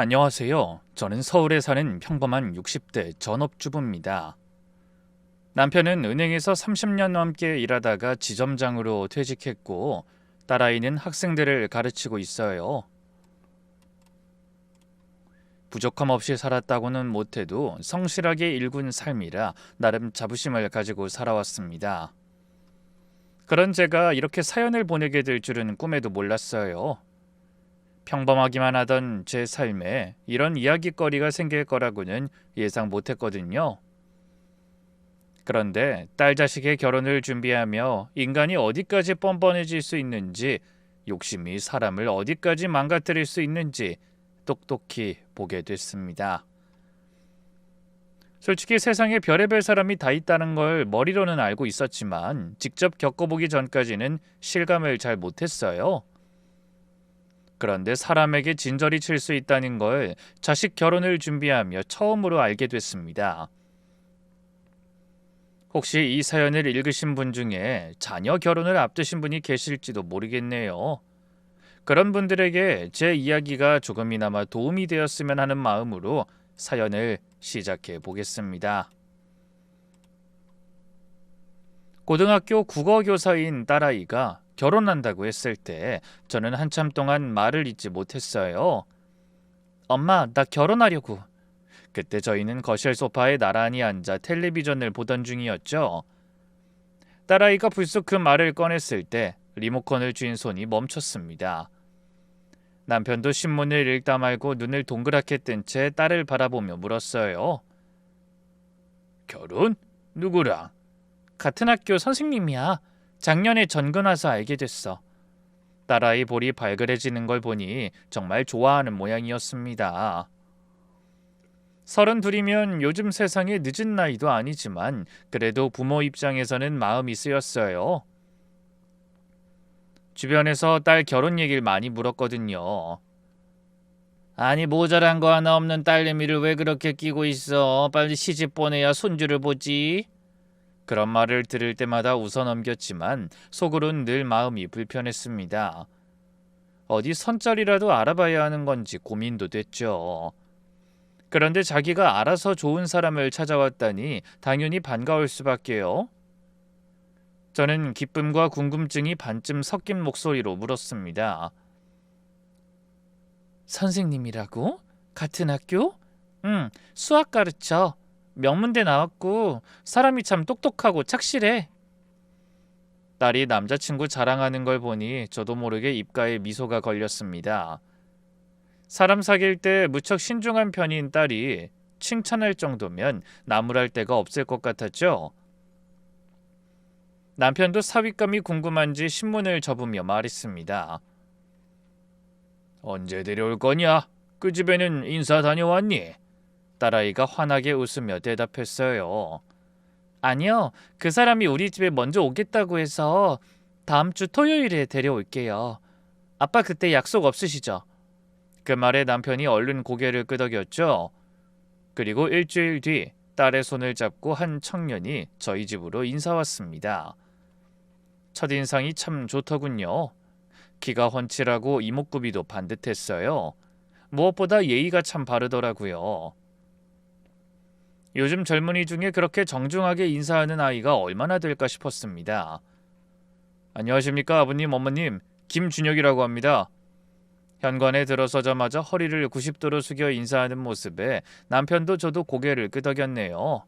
안녕하세요. 저는 서울에 사는 평범한 60대 전업주부입니다. 남편은 은행에서 30년 넘게 일하다가 지점장으로 퇴직했고, 딸아이는 학생들을 가르치고 있어요. 부족함 없이 살았다고는 못해도 성실하게 일군 삶이라 나름 자부심을 가지고 살아왔습니다. 그런 제가 이렇게 사연을 보내게 될 줄은 꿈에도 몰랐어요. 평범하기만 하던 제 삶에 이런 이야깃거리가 생길 거라고는 예상 못했거든요. 그런데 딸 자식의 결혼을 준비하며 인간이 어디까지 뻔뻔해질 수 있는지, 욕심이 사람을 어디까지 망가뜨릴 수 있는지 똑똑히 보게 됐습니다. 솔직히 세상에 별의별 사람이 다 있다는 걸 머리로는 알고 있었지만 직접 겪어보기 전까지는 실감을 잘 못했어요. 그런데 사람에게 진저리 칠 수 있다는 걸 자식 결혼을 준비하며 처음으로 알게 됐습니다. 혹시 이 사연을 읽으신 분 중에 자녀 결혼을 앞두신 분이 계실지도 모르겠네요. 그런 분들에게 제 이야기가 조금이나마 도움이 되었으면 하는 마음으로 사연을 시작해 보겠습니다. 고등학교 국어교사인 딸아이가 결혼한다고 했을 때 저는 한참 동안 말을 잇지 못했어요. 엄마, 나 결혼하려고. 그때 저희는 거실 소파에 나란히 앉아 텔레비전을 보던 중이었죠. 딸아이가 불쑥 그 말을 꺼냈을 때 리모컨을 쥔 손이 멈췄습니다. 남편도 신문을 읽다 말고 눈을 동그랗게 뜬 채 딸을 바라보며 물었어요. 결혼? 누구랑? 같은 학교 선생님이야. 작년에 전근 와서 알게 됐어. 딸아이 볼이 발그레지는 걸 보니 정말 좋아하는 모양이었습니다. 32이면 요즘 세상에 늦은 나이도 아니지만 그래도 부모 입장에서는 마음이 쓰였어요. 주변에서 딸 결혼 얘기를 많이 물었거든요. 아니 모자란 거 하나 없는 딸내미를 왜 그렇게 끼고 있어? 빨리 시집 보내야 손주를 보지. 그런 말을 들을 때마다 웃어 넘겼지만 속으론 늘 마음이 불편했습니다. 어디 선짜리라도 알아봐야 하는 건지 고민도 됐죠. 그런데 자기가 알아서 좋은 사람을 찾아왔다니 당연히 반가울 수밖에요. 저는 기쁨과 궁금증이 반쯤 섞인 목소리로 물었습니다. 선생님이라고? 같은 학교? 응, 수학 가르쳐. 명문대 나왔고 사람이 참 똑똑하고 착실해. 딸이 남자친구 자랑하는 걸 보니 저도 모르게 입가에 미소가 걸렸습니다. 사람 사귈 때 무척 신중한 편인 딸이 칭찬할 정도면 나무랄 데가 없을 것 같았죠. 남편도 사윗감이 궁금한지 신문을 접으며 말했습니다. 언제 데려올 거냐? 그 집에는 인사 다녀왔니? 딸아이가 환하게 웃으며 대답했어요. 아니요, 그 사람이 우리 집에 먼저 오겠다고 해서 다음 주 토요일에 데려올게요. 아빠 그때 약속 없으시죠? 그 말에 남편이 얼른 고개를 끄덕였죠. 그리고 일주일 뒤 딸의 손을 잡고 한 청년이 저희 집으로 인사 왔습니다. 첫인상이 참 좋더군요. 키가 훤칠하고 이목구비도 반듯했어요. 무엇보다 예의가 참 바르더라고요. 요즘 젊은이 중에 그렇게 정중하게 인사하는 아이가 얼마나 될까 싶었습니다. 안녕하십니까 아버님 어머님, 김준혁이라고 합니다. 현관에 들어서자마자 허리를 90도로 숙여 인사하는 모습에 남편도 저도 고개를 끄덕였네요.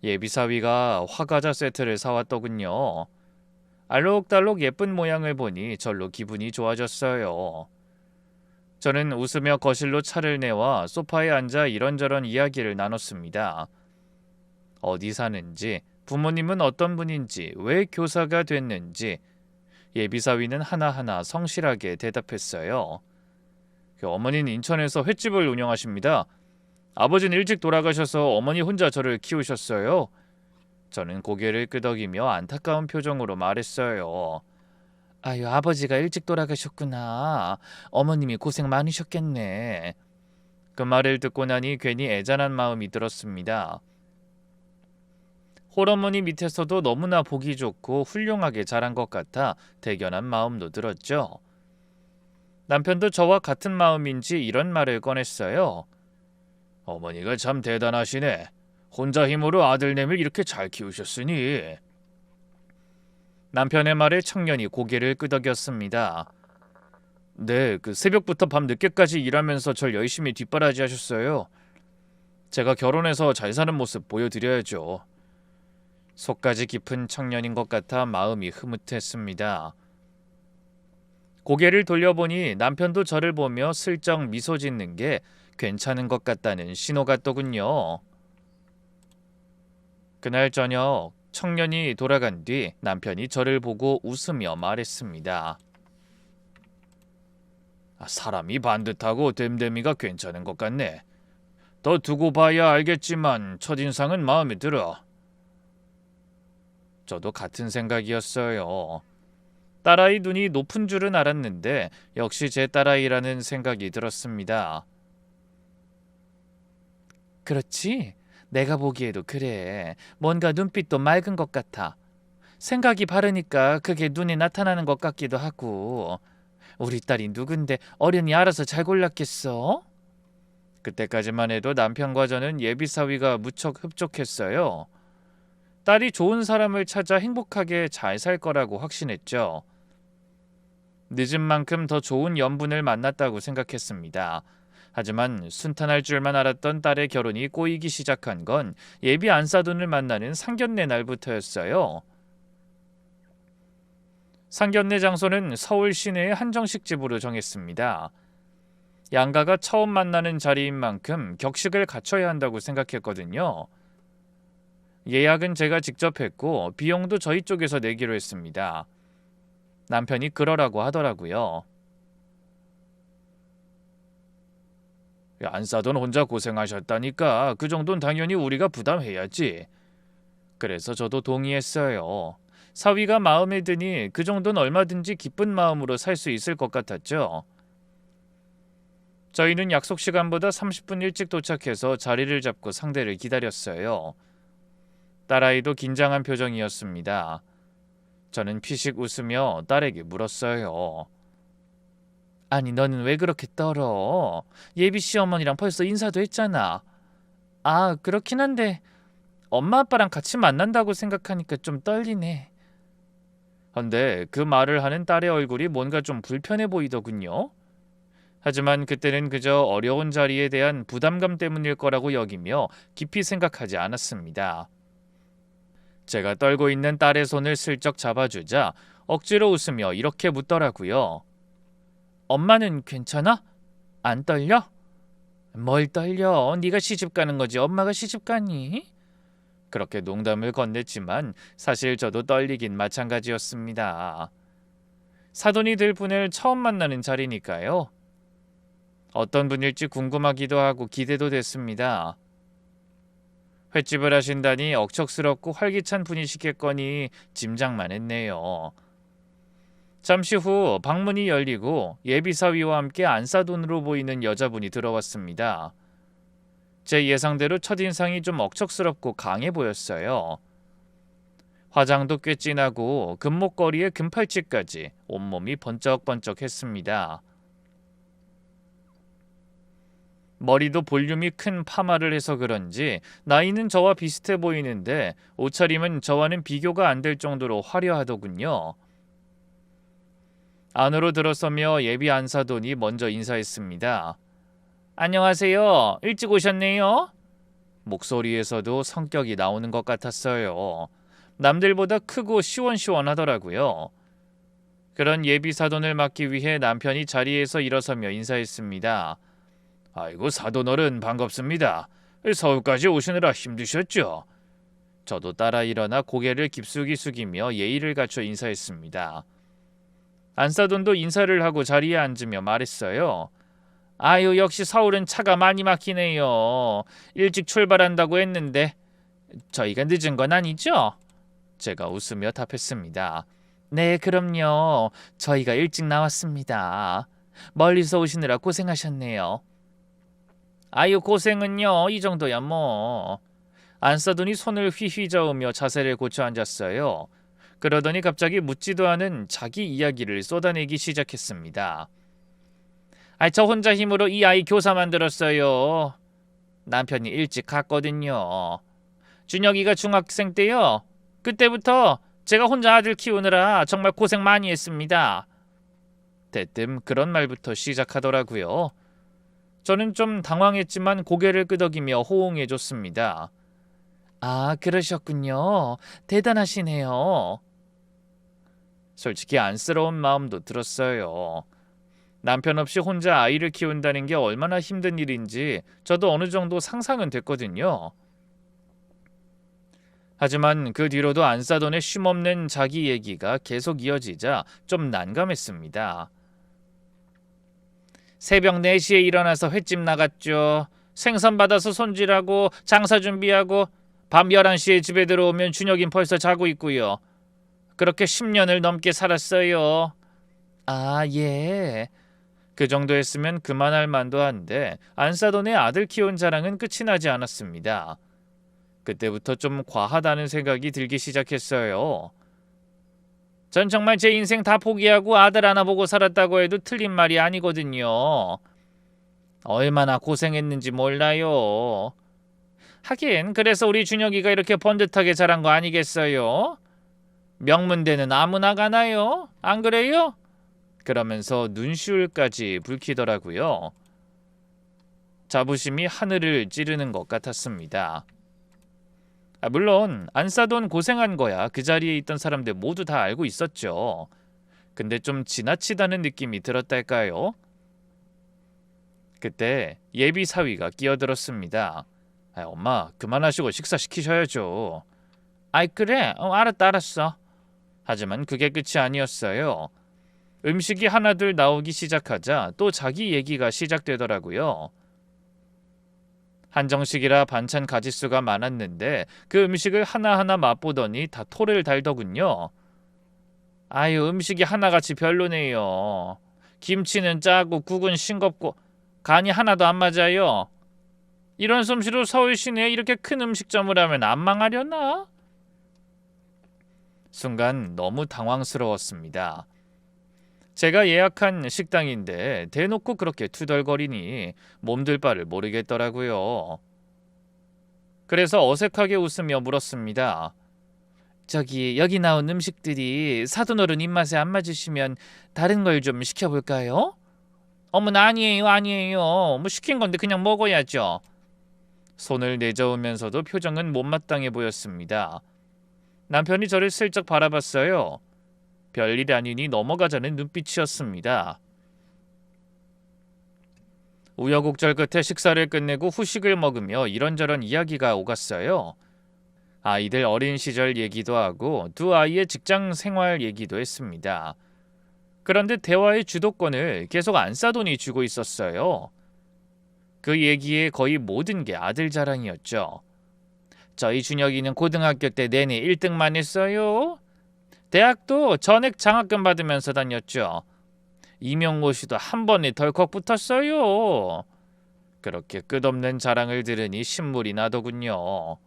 예비사위가 화과자 세트를 사왔더군요. 알록달록 예쁜 모양을 보니 절로 기분이 좋아졌어요. 저는 웃으며 거실로 차를 내와 소파에 앉아 이런저런 이야기를 나눴습니다. 어디 사는지, 부모님은 어떤 분인지, 왜 교사가 됐는지, 예비사위는 하나하나 성실하게 대답했어요. 어머니는 인천에서 횟집을 운영하십니다. 아버지는 일찍 돌아가셔서 어머니 혼자 저를 키우셨어요. 저는 고개를 끄덕이며 안타까운 표정으로 말했어요. 아유, 아버지가 일찍 돌아가셨구나. 어머님이 고생 많으셨겠네. 그 말을 듣고 나니 괜히 애잔한 마음이 들었습니다. 홀어머니 밑에서도 너무나 보기 좋고 훌륭하게 자란 것 같아 대견한 마음도 들었죠. 남편도 저와 같은 마음인지 이런 말을 꺼냈어요. 어머니가 참 대단하시네. 혼자 힘으로 아들내미를 이렇게 잘 키우셨으니. 남편의 말에 청년이 고개를 끄덕였습니다. 네, 새벽부터 밤 늦게까지 일하면서 절 열심히 뒷바라지 하셨어요. 제가 결혼해서 잘 사는 모습 보여드려야죠. 속까지 깊은 청년인 것 같아 마음이 흐뭇했습니다. 고개를 돌려보니 남편도 저를 보며 슬쩍 미소 짓는 게 괜찮은 것 같다는 신호 같더군요. 그날 저녁 청년이 돌아간 뒤 남편이 저를 보고 웃으며 말했습니다. 사람이 반듯하고 됨됨이가 괜찮은 것 같네. 더 두고 봐야 알겠지만 첫인상은 마음에 들어. 저도 같은 생각이었어요. 딸아이 눈이 높은 줄은 알았는데 역시 제 딸아이라는 생각이 들었습니다. 그렇지? 내가 보기에도 그래. 뭔가 눈빛도 맑은 것 같아. 생각이 바르니까 그게 눈에 나타나는 것 같기도 하고. 우리 딸이 누군데 어련히 알아서 잘 골랐겠어? 그때까지만 해도 남편과 저는 예비사위가 무척 흡족했어요. 딸이 좋은 사람을 찾아 행복하게 잘 살 거라고 확신했죠. 늦은 만큼 더 좋은 연분을 만났다고 생각했습니다. 하지만 순탄할 줄만 알았던 딸의 결혼이 꼬이기 시작한 건 예비 안사돈을 만나는 상견례 날부터였어요. 상견례 장소는 서울 시내의 한정식집으로 정했습니다. 양가가 처음 만나는 자리인 만큼 격식을 갖춰야 한다고 생각했거든요. 예약은 제가 직접 했고 비용도 저희 쪽에서 내기로 했습니다. 남편이 그러라고 하더라고요. 안사돈 혼자 고생하셨다니까 그 정도는 당연히 우리가 부담해야지. 그래서 저도 동의했어요. 사위가 마음에 드니 그 정도는 얼마든지 기쁜 마음으로 살 수 있을 것 같았죠. 저희는 약속 시간보다 30분 일찍 도착해서 자리를 잡고 상대를 기다렸어요. 딸아이도 긴장한 표정이었습니다. 저는 피식 웃으며 딸에게 물었어요. 아니 너는 왜 그렇게 떨어? 예비 시어머니랑 벌써 인사도 했잖아. 아 그렇긴 한데 엄마 아빠랑 같이 만난다고 생각하니까 좀 떨리네. 근데 그 말을 하는 딸의 얼굴이 뭔가 좀 불편해 보이더군요. 하지만 그때는 그저 어려운 자리에 대한 부담감 때문일 거라고 여기며 깊이 생각하지 않았습니다. 제가 떨고 있는 딸의 손을 슬쩍 잡아주자 억지로 웃으며 이렇게 묻더라고요. 엄마는 괜찮아? 안 떨려? 뭘 떨려? 네가 시집 가는 거지 엄마가 시집 가니? 그렇게 농담을 건넸지만 사실 저도 떨리긴 마찬가지였습니다. 사돈이 될 분을 처음 만나는 자리니까요. 어떤 분일지 궁금하기도 하고 기대도 됐습니다. 횟집을 하신다니 억척스럽고 활기찬 분이시겠거니 짐작만 했네요. 잠시 후 방문이 열리고 예비사위와 함께 안사돈으로 보이는 여자분이 들어왔습니다. 제 예상대로 첫인상이 좀 억척스럽고 강해 보였어요. 화장도 꽤 진하고 금목걸이에 금팔찌까지 온몸이 번쩍번쩍했습니다. 머리도 볼륨이 큰 파마를 해서 그런지 나이는 저와 비슷해 보이는데 옷차림은 저와는 비교가 안 될 정도로 화려하더군요. 안으로 들어서며 예비 안사돈이 먼저 인사했습니다. 안녕하세요. 일찍 오셨네요. 목소리에서도 성격이 나오는 것 같았어요. 남들보다 크고 시원시원하더라고요. 그런 예비 사돈을 맡기 위해 남편이 자리에서 일어서며 인사했습니다. 아이고 사돈어른 반갑습니다. 서울까지 오시느라 힘드셨죠? 저도 따라 일어나 고개를 깊숙이 숙이며 예의를 갖춰 인사했습니다. 안사돈도 인사를 하고 자리에 앉으며 말했어요. 아유 역시 서울은 차가 많이 막히네요. 일찍 출발한다고 했는데 저희가 늦은 건 아니죠? 제가 웃으며 답했습니다. 네 그럼요. 저희가 일찍 나왔습니다. 멀리서 오시느라 고생하셨네요. 아유 고생은요 이 정도야 뭐. 안사돈이 손을 휘휘 저으며 자세를 고쳐 앉았어요. 그러더니 갑자기 묻지도 않은 자기 이야기를 쏟아내기 시작했습니다. 저 혼자 힘으로 이 아이 교사 만들었어요. 남편이 일찍 갔거든요. 준혁이가 중학생 때요. 그때부터 제가 혼자 아들 키우느라 정말 고생 많이 했습니다. 대뜸 그런 말부터 시작하더라고요. 저는 좀 당황했지만 고개를 끄덕이며 호응해줬습니다. 아, 그러셨군요. 대단하시네요. 솔직히 안쓰러운 마음도 들었어요. 남편 없이 혼자 아이를 키운다는 게 얼마나 힘든 일인지 저도 어느 정도 상상은 됐거든요. 하지만 그 뒤로도 안사돈의 쉼없는 자기 얘기가 계속 이어지자 좀 난감했습니다. 새벽 4시에 일어나서 횟집 나갔죠. 생선 받아서 손질하고 장사 준비하고 밤 11시에 집에 들어오면 준혁인 벌써 자고 있고요. 그렇게 10년을 넘게 살았어요. 아, 예. 그 정도 했으면 그만할 만도 한데 안사돈의 아들 키운 자랑은 끝이 나지 않았습니다. 그때부터 좀 과하다는 생각이 들기 시작했어요. 전 정말 제 인생 다 포기하고 아들 하나 보고 살았다고 해도 틀린 말이 아니거든요. 얼마나 고생했는지 몰라요. 하긴 그래서 우리 준혁이가 이렇게 번듯하게 자란 거 아니겠어요? 명문대는 아무나 가나요? 안 그래요? 그러면서 눈시울까지 붉히더라고요. 자부심이 하늘을 찌르는 것 같았습니다. 물론 안사돈 고생한 거야 그 자리에 있던 사람들 모두 다 알고 있었죠. 근데 좀 지나치다는 느낌이 들었달까요? 그때 예비 사위가 끼어들었습니다. 엄마 그만하시고 식사 시키셔야죠. 아이 그래 알았다 알았어. 하지만 그게 끝이 아니었어요. 음식이 하나둘 나오기 시작하자 또 자기 얘기가 시작되더라고요. 한정식이라 반찬 가짓수가 많았는데 그 음식을 하나하나 맛보더니 다 토를 달더군요. 아유 음식이 하나같이 별로네요. 김치는 짜고 국은 싱겁고 간이 하나도 안 맞아요. 이런 솜씨로 서울 시내에 이렇게 큰 음식점을 하면 안 망하려나? 순간 너무 당황스러웠습니다. 제가 예약한 식당인데 대놓고 그렇게 투덜거리니 몸둘 바를 모르겠더라고요. 그래서 어색하게 웃으며 물었습니다. 저기 여기 나온 음식들이 사돈어른 입맛에 안 맞으시면 다른 걸 좀 시켜볼까요? 어머나 아니에요 아니에요. 뭐 시킨 건데 그냥 먹어야죠. 손을 내저으면서도 표정은 못마땅해 보였습니다. 남편이 저를 슬쩍 바라봤어요. 별일 아니니 넘어가자는 눈빛이었습니다. 우여곡절 끝에 식사를 끝내고 후식을 먹으며 이런저런 이야기가 오갔어요. 아이들 어린 시절 얘기도 하고 두 아이의 직장 생활 얘기도 했습니다. 그런데 대화의 주도권을 계속 안사돈이 쥐고 있었어요. 그 얘기의 거의 모든 게 아들 자랑이었죠. 저희 준혁이는 고등학교 때 내내 1등만 했어요. 대학도 전액 장학금 받으면서 다녔죠. 임용고시도 한 번에 덜컥 붙었어요. 그렇게 끝없는 자랑을 들으니 신물이 나더군요.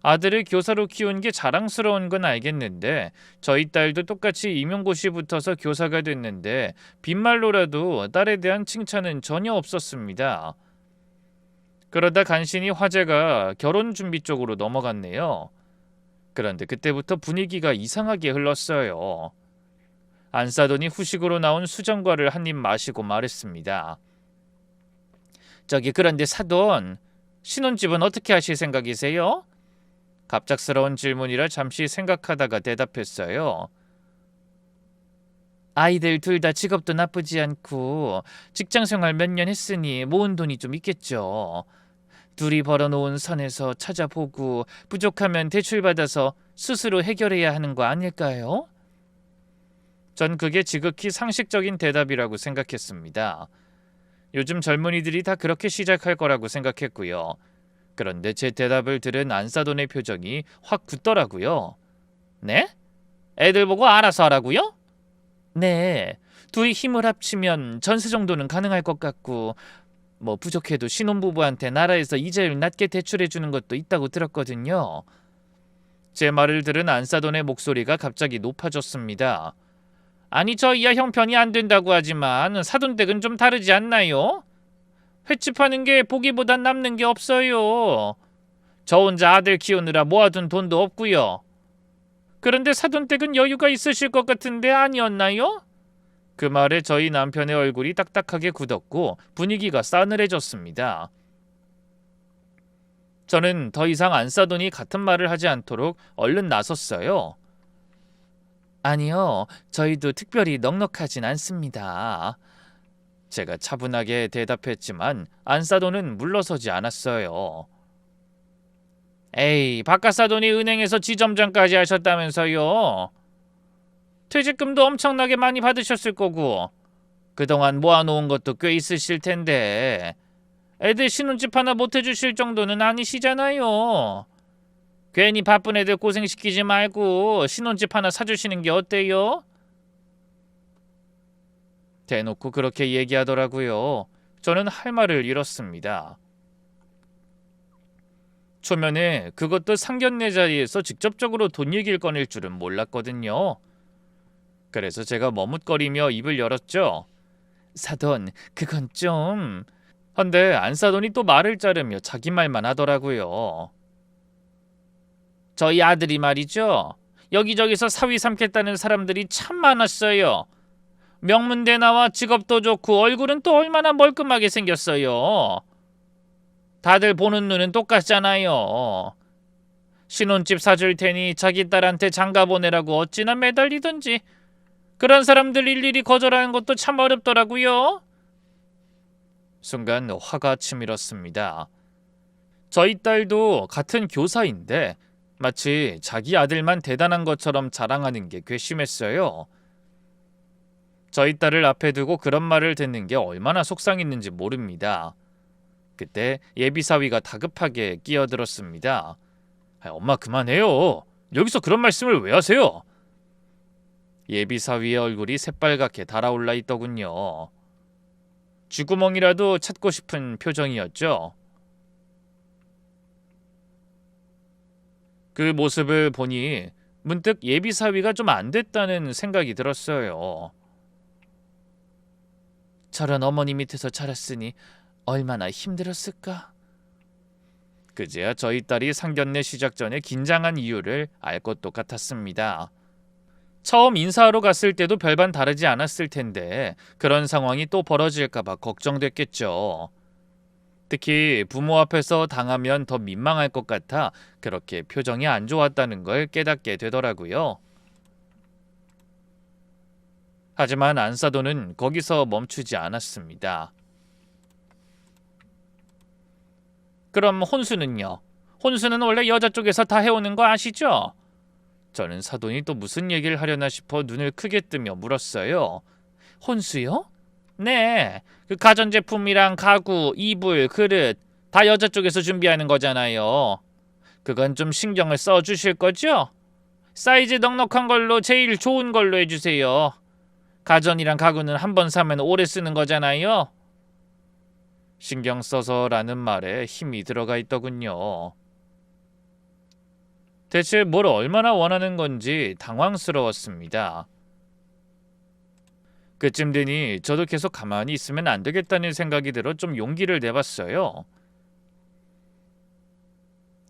아들을 교사로 키운 게 자랑스러운 건 알겠는데 저희 딸도 똑같이 임용고시 붙어서 교사가 됐는데 빈말로라도 딸에 대한 칭찬은 전혀 없었습니다. 그러다 간신히 화제가 결혼 준비 쪽으로 넘어갔네요. 그런데 그때부터 분위기가 이상하게 흘렀어요. 안사돈이 후식으로 나온 수정과를 한 입 마시고 말했습니다. 저기 그런데 사돈, 신혼집은 어떻게 하실 생각이세요? 갑작스러운 질문이라 잠시 생각하다가 대답했어요. 아이들 둘 다 직업도 나쁘지 않고 직장생활 몇 년 했으니 모은 돈이 좀 있겠죠. 둘이 벌어놓은 선에서 찾아보고 부족하면 대출받아서 스스로 해결해야 하는 거 아닐까요? 전 그게 지극히 상식적인 대답이라고 생각했습니다. 요즘 젊은이들이 다 그렇게 시작할 거라고 생각했고요. 그런데 제 대답을 들은 안사돈의 표정이 확 굳더라고요. 네? 애들 보고 알아서 하라고요? 네. 둘이 힘을 합치면 전세 정도는 가능할 것 같고 뭐 부족해도 신혼부부한테 나라에서 이자율 낮게 대출해 주는 것도 있다고 들었거든요. 제 말을 들은 안사돈의 목소리가 갑자기 높아졌습니다. 아니 저희야 형편이 안 된다고 하지만 사돈댁은 좀 다르지 않나요? 횟집 하는 게 보기보단 남는 게 없어요. 저 혼자 아들 키우느라 모아둔 돈도 없고요. 그런데 사돈댁은 여유가 있으실 것 같은데 아니었나요? 그 말에 저희 남편의 얼굴이 딱딱하게 굳었고 분위기가 싸늘해졌습니다. 저는 더 이상 안사돈이 같은 말을 하지 않도록 얼른 나섰어요. 아니요, 저희도 특별히 넉넉하진 않습니다. 제가 차분하게 대답했지만 안사돈은 물러서지 않았어요. 에이, 바깥사돈이 은행에서 지점장까지 하셨다면서요. 퇴직금도 엄청나게 많이 받으셨을 거고 그동안 모아놓은 것도 꽤 있으실 텐데 애들 신혼집 하나 못 해주실 정도는 아니시잖아요. 괜히 바쁜 애들 고생시키지 말고 신혼집 하나 사주시는 게 어때요? 대놓고 그렇게 얘기하더라고요. 저는 할 말을 잃었습니다. 초면에 그것도 상견례 자리에서 직접적으로 돈 얘기를 꺼낼 줄은 몰랐거든요. 그래서 제가 머뭇거리며 입을 열었죠. 사돈, 그건 좀... 헌데 안사돈이 또 말을 자르며 자기 말만 하더라고요. 저희 아들이 말이죠. 여기저기서 사위 삼겠다는 사람들이 참 많았어요. 명문대 나와 직업도 좋고 얼굴은 또 얼마나 멀끔하게 생겼어요. 다들 보는 눈은 똑같잖아요. 신혼집 사줄 테니 자기 딸한테 장가 보내라고 어찌나 매달리던지. 그런 사람들 일일이 거절하는 것도 참 어렵더라고요. 순간 화가 치밀었습니다. 저희 딸도 같은 교사인데 마치 자기 아들만 대단한 것처럼 자랑하는 게 괘씸했어요. 저희 딸을 앞에 두고 그런 말을 듣는 게 얼마나 속상했는지 모릅니다. 그때 예비사위가 다급하게 끼어들었습니다. 엄마 그만해요. 여기서 그런 말씀을 왜 하세요? 예비사위의 얼굴이 새빨갛게 달아올라 있더군요. 쥐구멍이라도 찾고 싶은 표정이었죠. 그 모습을 보니 문득 예비사위가 좀 안 됐다는 생각이 들었어요. 저런 어머니 밑에서 자랐으니 얼마나 힘들었을까? 그제야 저희 딸이 상견례 시작 전에 긴장한 이유를 알 것도 같았습니다. 처음 인사하러 갔을 때도 별반 다르지 않았을 텐데 그런 상황이 또 벌어질까봐 걱정됐겠죠. 특히 부모 앞에서 당하면 더 민망할 것 같아 그렇게 표정이 안 좋았다는 걸 깨닫게 되더라고요. 하지만 안사돈은 거기서 멈추지 않았습니다. 그럼 혼수는요? 혼수는 원래 여자 쪽에서 다 해오는 거 아시죠? 저는 사돈이 또 무슨 얘기를 하려나 싶어 눈을 크게 뜨며 물었어요. 혼수요? 네, 그 가전제품이랑 가구, 이불, 그릇 다 여자 쪽에서 준비하는 거잖아요. 그건 좀 신경을 써주실 거죠? 사이즈 넉넉한 걸로 제일 좋은 걸로 해주세요. 가전이랑 가구는 한 번 사면 오래 쓰는 거잖아요. 신경 써서라는 말에 힘이 들어가 있더군요. 대체 뭘 얼마나 원하는 건지 당황스러웠습니다. 그쯤 되니 저도 계속 가만히 있으면 안 되겠다는 생각이 들어 좀 용기를 내봤어요.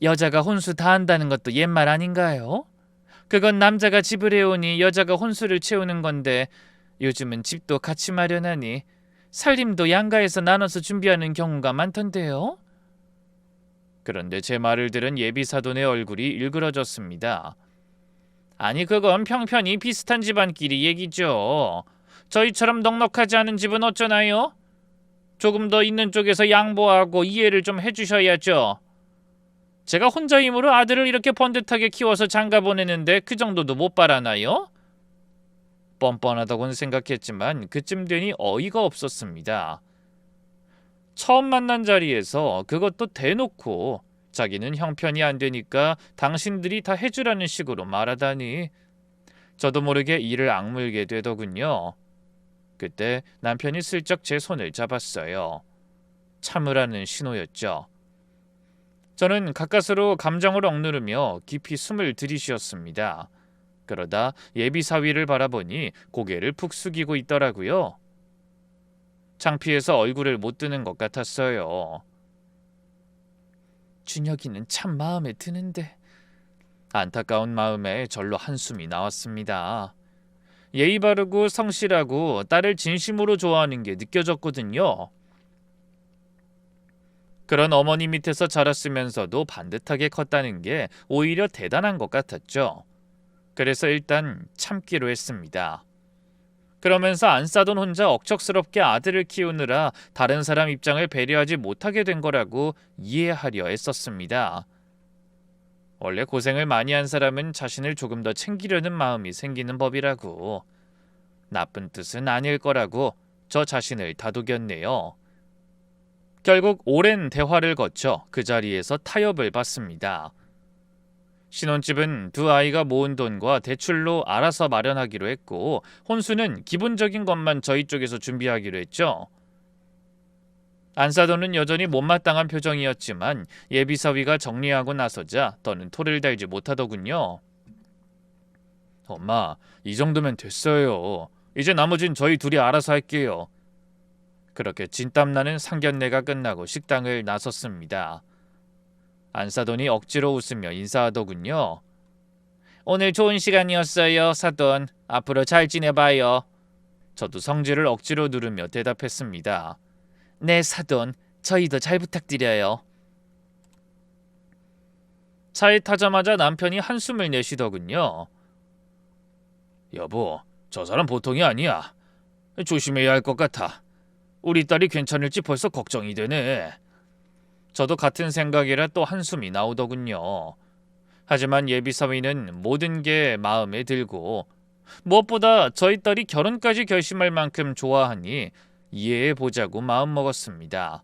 여자가 혼수 다 한다는 것도 옛말 아닌가요? 그건 남자가 집을 해오니 여자가 혼수를 채우는 건데 요즘은 집도 같이 마련하니 살림도 양가에서 나눠서 준비하는 경우가 많던데요. 그런데 제 말을 들은 예비사돈의 얼굴이 일그러졌습니다. 아니 그건 평편이 비슷한 집안끼리 얘기죠. 저희처럼 넉넉하지 않은 집은 어쩌나요? 조금 더 있는 쪽에서 양보하고 이해를 좀 해주셔야죠. 제가 혼자 힘으로 아들을 이렇게 번듯하게 키워서 장가 보내는데 그 정도도 못 바라나요? 뻔뻔하다고는 생각했지만 그쯤 되니 어이가 없었습니다. 처음 만난 자리에서 그것도 대놓고 자기는 형편이 안 되니까 당신들이 다 해주라는 식으로 말하다니 저도 모르게 이를 악물게 되더군요. 그때 남편이 슬쩍 제 손을 잡았어요. 참으라는 신호였죠. 저는 가까스로 감정을 억누르며 깊이 숨을 들이쉬었습니다. 그러다 예비 사위를 바라보니 고개를 푹 숙이고 있더라고요. 창피해서 얼굴을 못 드는 것 같았어요. 준혁이는 참 마음에 드는데. 안타까운 마음에 절로 한숨이 나왔습니다. 예의 바르고 성실하고 딸을 진심으로 좋아하는 게 느껴졌거든요. 그런 어머니 밑에서 자랐으면서도 반듯하게 컸다는 게 오히려 대단한 것 같았죠. 그래서 일단 참기로 했습니다. 그러면서 안사돈 혼자 억척스럽게 아들을 키우느라 다른 사람 입장을 배려하지 못하게 된 거라고 이해하려 애썼습니다. 원래 고생을 많이 한 사람은 자신을 조금 더 챙기려는 마음이 생기는 법이라고. 나쁜 뜻은 아닐 거라고 저 자신을 다독였네요. 결국 오랜 대화를 거쳐 그 자리에서 타협을 받습니다. 신혼집은 두 아이가 모은 돈과 대출로 알아서 마련하기로 했고 혼수는 기본적인 것만 저희 쪽에서 준비하기로 했죠. 안사돈은 여전히 못마땅한 표정이었지만 예비사위가 정리하고 나서자 더는 토를 달지 못하더군요. 엄마, 이 정도면 됐어요. 이제 나머진 저희 둘이 알아서 할게요. 그렇게 진땀나는 상견례가 끝나고 식당을 나섰습니다. 안사돈이 억지로 웃으며 인사하더군요. 오늘 좋은 시간이었어요, 사돈. 앞으로 잘 지내봐요. 저도 성질을 억지로 누르며 대답했습니다. 네, 사돈. 저희도 잘 부탁드려요. 차에 타자마자 남편이 한숨을 내쉬더군요. 여보, 저 사람 보통이 아니야. 조심해야 할 것 같아. 우리 딸이 괜찮을지 벌써 걱정이 되네. 저도 같은 생각이라 또 한숨이 나오더군요. 하지만 예비사위는 모든 게 마음에 들고 무엇보다 저희 딸이 결혼까지 결심할 만큼 좋아하니 이해해보자고 마음먹었습니다.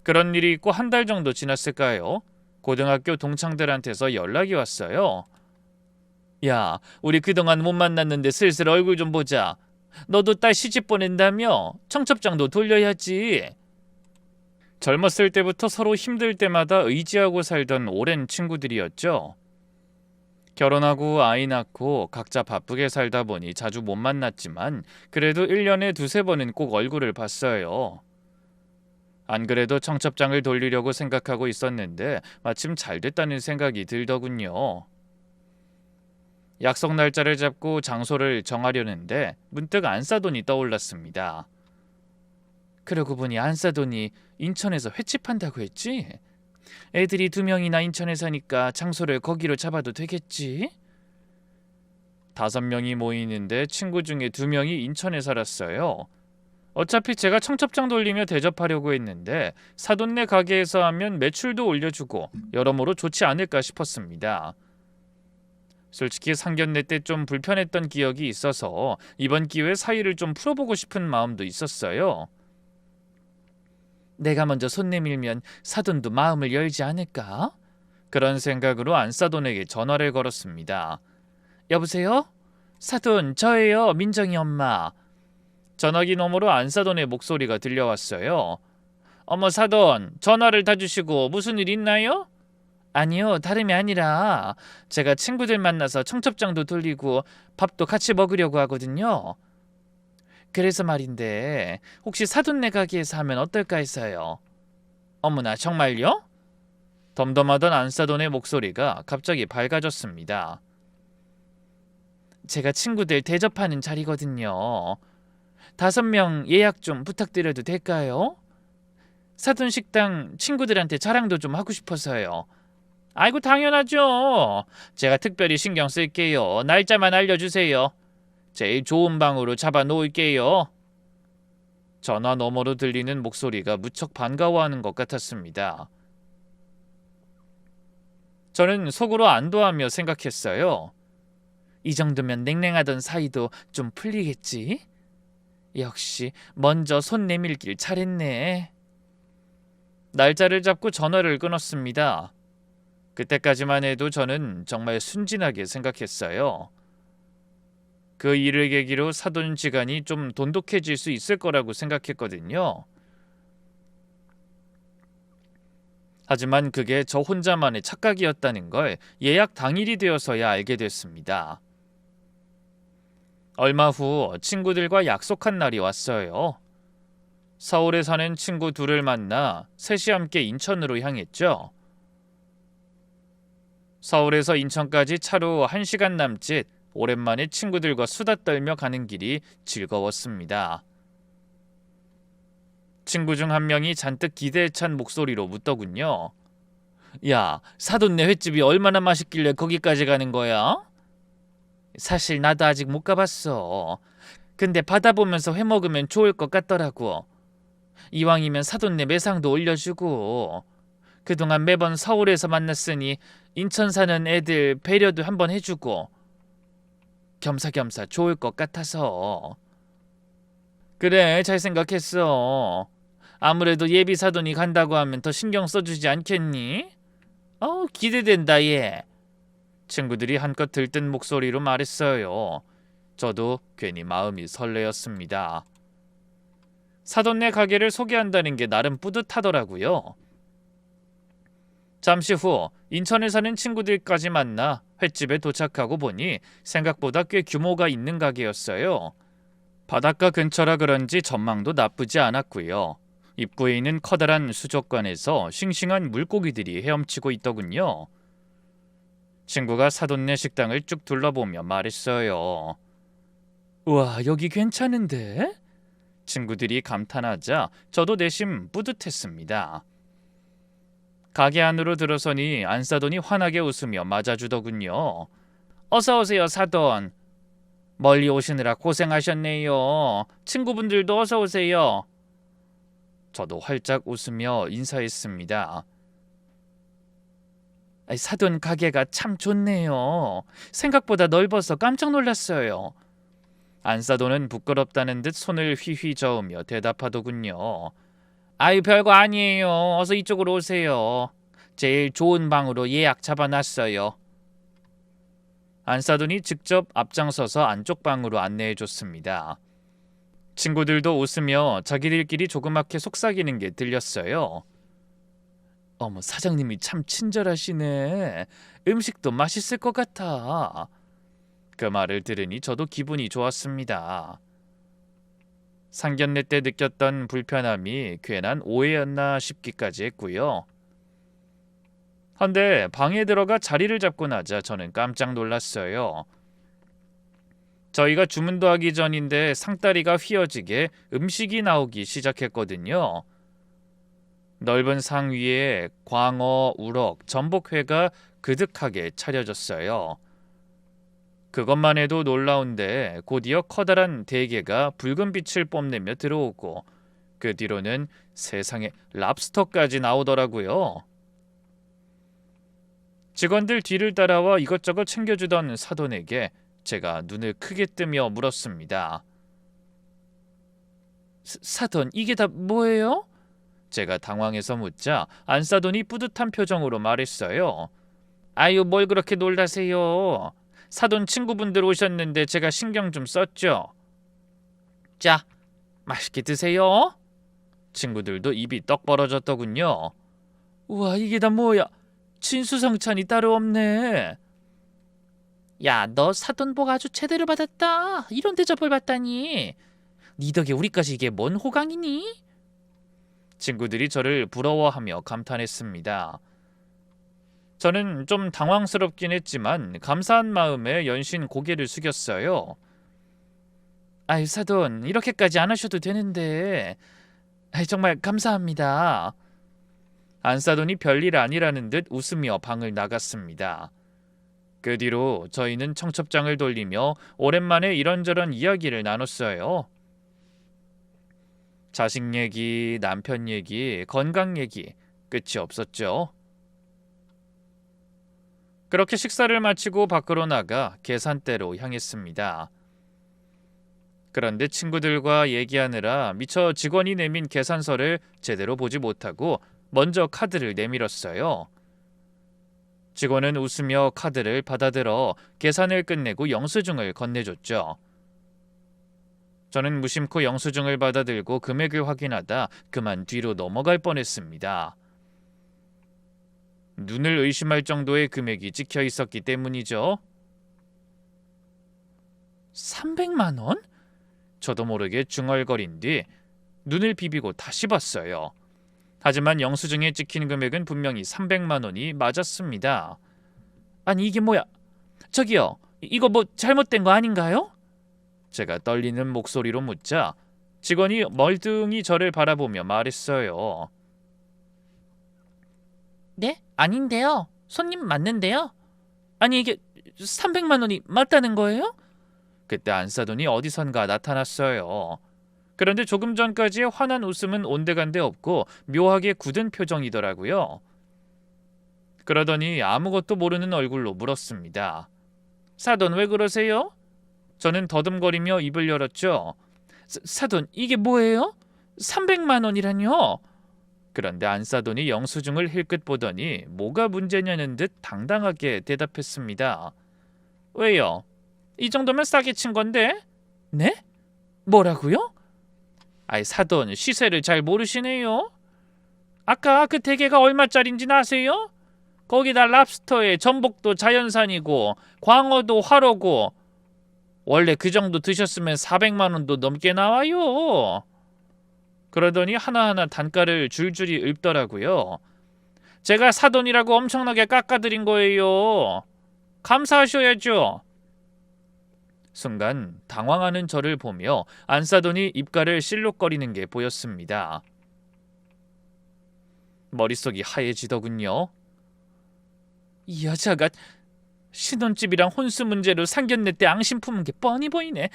그런 일이 있고 한 달 정도 지났을까요? 고등학교 동창들한테서 연락이 왔어요. 야, 우리 그동안 못 만났는데 슬슬 얼굴 좀 보자. 너도 딸 시집 보낸다며? 청첩장도 돌려야지. 젊었을 때부터 서로 힘들 때마다 의지하고 살던 오랜 친구들이었죠. 결혼하고 아이 낳고 각자 바쁘게 살다 보니 자주 못 만났지만 그래도 1년에 두세 번은 꼭 얼굴을 봤어요. 안 그래도 청첩장을 돌리려고 생각하고 있었는데 마침 잘 됐다는 생각이 들더군요. 약속 날짜를 잡고 장소를 정하려는데 문득 안사돈이 떠올랐습니다. 그러고 보니 안사돈이 인천에서 횟집한다고 했지? 애들이 2명이나 인천에 사니까 장소를 거기로 잡아도 되겠지? 5명이 모이는데 친구 중에 2명이 인천에 살았어요. 어차피 제가 청첩장 돌리며 대접하려고 했는데 사돈네 가게에서 하면 매출도 올려주고 여러모로 좋지 않을까 싶었습니다. 솔직히 상견례 때 좀 불편했던 기억이 있어서 이번 기회에 사이를 좀 풀어보고 싶은 마음도 있었어요. 내가 먼저 손 내밀면 사돈도 마음을 열지 않을까? 그런 생각으로 안사돈에게 전화를 걸었습니다. 여보세요? 사돈, 저예요. 민정이 엄마. 전화기 너머로 안사돈의 목소리가 들려왔어요. 어머 사돈, 전화를 다 주시고 무슨 일 있나요? 아니요, 다름이 아니라 제가 친구들 만나서 청첩장도 돌리고 밥도 같이 먹으려고 하거든요. 그래서 말인데 혹시 사돈네 가게에서 하면 어떨까 해서요. 어머나, 정말요? 덤덤하던 안사돈의 목소리가 갑자기 밝아졌습니다. 제가 친구들 대접하는 자리거든요. 5명 예약 좀 부탁드려도 될까요? 사돈 식당 친구들한테 자랑도 좀 하고 싶어서요. 아이고, 당연하죠. 제가 특별히 신경 쓸게요. 날짜만 알려주세요. 제일 좋은 방으로 잡아 놓을게요. 전화 너머로 들리는 목소리가 무척 반가워하는 것 같았습니다. 저는 속으로 안도하며 생각했어요. 이 정도면 냉랭하던 사이도 좀 풀리겠지? 역시 먼저 손 내밀길 잘했네. 날짜를 잡고 전화를 끊었습니다. 그때까지만 해도 저는 정말 순진하게 생각했어요. 그 일을 계기로 사돈지간이 좀 돈독해질 수 있을 거라고 생각했거든요. 하지만 그게 저 혼자만의 착각이었다는 걸 예약 당일이 되어서야 알게 됐습니다. 얼마 후 친구들과 약속한 날이 왔어요. 서울에 사는 친구 둘을 만나 셋이 함께 인천으로 향했죠. 서울에서 인천까지 차로 1시간 남짓 오랜만에 친구들과 수다 떨며 가는 길이 즐거웠습니다. 친구 중 한 명이 잔뜩 기대에 찬 목소리로 묻더군요. 야, 사돈네 횟집이 얼마나 맛있길래 거기까지 가는 거야? 사실 나도 아직 못 가봤어. 근데 바다 보면서 회 먹으면 좋을 것 같더라고. 이왕이면 사돈네 매상도 올려주고 그동안 매번 서울에서 만났으니 인천 사는 애들 배려도 한번 해주고 겸사겸사 좋을 것 같아서. 그래, 잘 생각했어. 아무래도 예비 사돈이 간다고 하면 더 신경 써주지 않겠니? 기대된다 얘. 친구들이 한껏 들뜬 목소리로 말했어요. 저도 괜히 마음이 설레었습니다. 사돈네 가게를 소개한다는 게 나름 뿌듯하더라고요. 잠시 후 인천에 사는 친구들까지 만나 횟집에 도착하고 보니 생각보다 꽤 규모가 있는 가게였어요. 바닷가 근처라 그런지 전망도 나쁘지 않았고요. 입구에 있는 커다란 수족관에서 싱싱한 물고기들이 헤엄치고 있더군요. 친구가 사돈네 식당을 쭉 둘러보며 말했어요. 우와, 여기 괜찮은데? 친구들이 감탄하자 저도 내심 뿌듯했습니다. 가게 안으로 들어서니 안사돈이 환하게 웃으며 맞아주더군요. 어서 오세요, 사돈. 멀리 오시느라 고생하셨네요. 친구분들도 어서 오세요. 저도 활짝 웃으며 인사했습니다. 사돈 가게가 참 좋네요. 생각보다 넓어서 깜짝 놀랐어요. 안사돈은 부끄럽다는 듯 손을 휘휘 저으며 대답하더군요. 아유, 별거 아니에요. 어서 이쪽으로 오세요. 제일 좋은 방으로 예약 잡아놨어요. 안사돈이 직접 앞장서서 안쪽 방으로 안내해줬습니다. 친구들도 웃으며 자기들끼리 조그맣게 속삭이는 게 들렸어요. 어머, 사장님이 참 친절하시네. 음식도 맛있을 것 같아. 그 말을 들으니 저도 기분이 좋았습니다. 상견례 때 느꼈던 불편함이 괜한 오해였나 싶기까지 했고요. 한데 방에 들어가 자리를 잡고 나자 저는 깜짝 놀랐어요. 저희가 주문도 하기 전인데 상다리가 휘어지게 음식이 나오기 시작했거든요. 넓은 상 위에 광어, 우럭, 전복회가 그득하게 차려졌어요. 그것만 해도 놀라운데 곧이어 커다란 대게가 붉은 빛을 뽐내며 들어오고 그 뒤로는 세상에 랍스터까지 나오더라고요. 직원들 뒤를 따라와 이것저것 챙겨주던 사돈에게 제가 눈을 크게 뜨며 물었습니다. 사돈, 이게 다 뭐예요? 제가 당황해서 묻자 안사돈이 뿌듯한 표정으로 말했어요. 아유, 뭘 그렇게 놀라세요. 사돈 친구분들 오셨는데 제가 신경 좀 썼죠. 자, 맛있게 드세요. 친구들도 입이 떡 벌어졌더군요. 우와, 이게 다 뭐야? 진수성찬이 따로 없네. 야, 너 사돈복 아주 제대로 받았다. 이런 대접을 받다니. 니 덕에 우리까지 이게 뭔 호강이니? 친구들이 저를 부러워하며 감탄했습니다. 저는 좀 당황스럽긴 했지만 감사한 마음에 연신 고개를 숙였어요. 아유, 사돈, 이렇게까지 안 하셔도 되는데. 정말 감사합니다. 안사돈이 별일 아니라는 듯 웃으며 방을 나갔습니다. 그 뒤로 저희는 청첩장을 돌리며 오랜만에 이런저런 이야기를 나눴어요. 자식 얘기, 남편 얘기, 건강 얘기, 끝이 없었죠. 그렇게 식사를 마치고 밖으로 나가 계산대로 향했습니다. 그런데 친구들과 얘기하느라 미처 직원이 내민 계산서를 제대로 보지 못하고 먼저 카드를 내밀었어요. 직원은 웃으며 카드를 받아들어 계산을 끝내고 영수증을 건네줬죠. 저는 무심코 영수증을 받아들고 금액을 확인하다 그만 뒤로 넘어갈 뻔했습니다. 눈을 의심할 정도의 금액이 찍혀 있었기 때문이죠. 300만 원? 저도 모르게 중얼거린 뒤 눈을 비비고 다시 봤어요. 하지만 영수증에 찍힌 금액은 분명히 300만 원이 맞았습니다. 아니 이게 뭐야? 저기요, 이거 뭐 잘못된 거 아닌가요? 제가 떨리는 목소리로 묻자 직원이 멀뚱히 저를 바라보며 말했어요. 네? 아닌데요. 손님 맞는데요. 아니 이게 300만 원이 맞다는 거예요? 그때 안사돈이 어디선가 나타났어요. 그런데 조금 전까지의 환한 웃음은 온데간데 없고 묘하게 굳은 표정이더라고요. 그러더니 아무것도 모르는 얼굴로 물었습니다. 사돈 왜 그러세요? 저는 더듬거리며 입을 열었죠. 사돈 이게 뭐예요? 300만 원이라뇨? 그런데 안사돈이 영수증을 힐끗 보더니 뭐가 문제냐는 듯 당당하게 대답했습니다. 왜요? 이 정도면 싸게 친 건데? 네? 뭐라고요? 아이 사돈 시세를 잘 모르시네요. 아까 그 대게가 얼마짜린지 아세요? 거기다 랍스터에 전복도 자연산이고 광어도 화로고 원래 그 정도 드셨으면 400만 원도 넘게 나와요. 그러더니 하나하나 단가를 줄줄이 읊더라고요. 제가 사돈이라고 엄청나게 깎아드린 거예요. 감사하셔야죠. 순간 당황하는 저를 보며 안사돈이 입가를 실룩거리는 게 보였습니다. 머릿속이 하얘지더군요. 이 여자가 신혼집이랑 혼수 문제로 상견례 때 앙심 품은 게 뻔히 보이네.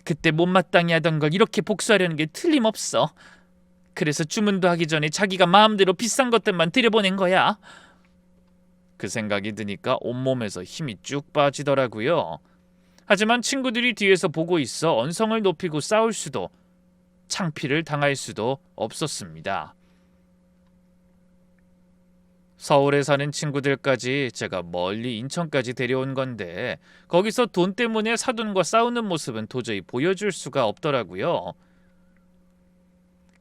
그때 못마땅히 하던 걸 이렇게 복수하려는 게 틀림없어. 그래서 주문도 하기 전에 자기가 마음대로 비싼 것들만 들여보낸 거야. 그 생각이 드니까 온몸에서 힘이 쭉 빠지더라고요. 하지만 친구들이 뒤에서 보고 있어 언성을 높이고 싸울 수도 창피를 당할 수도 없었습니다. 서울에 사는 친구들까지 제가 멀리 인천까지 데려온 건데 거기서 돈 때문에 사돈과 싸우는 모습은 도저히 보여줄 수가 없더라고요.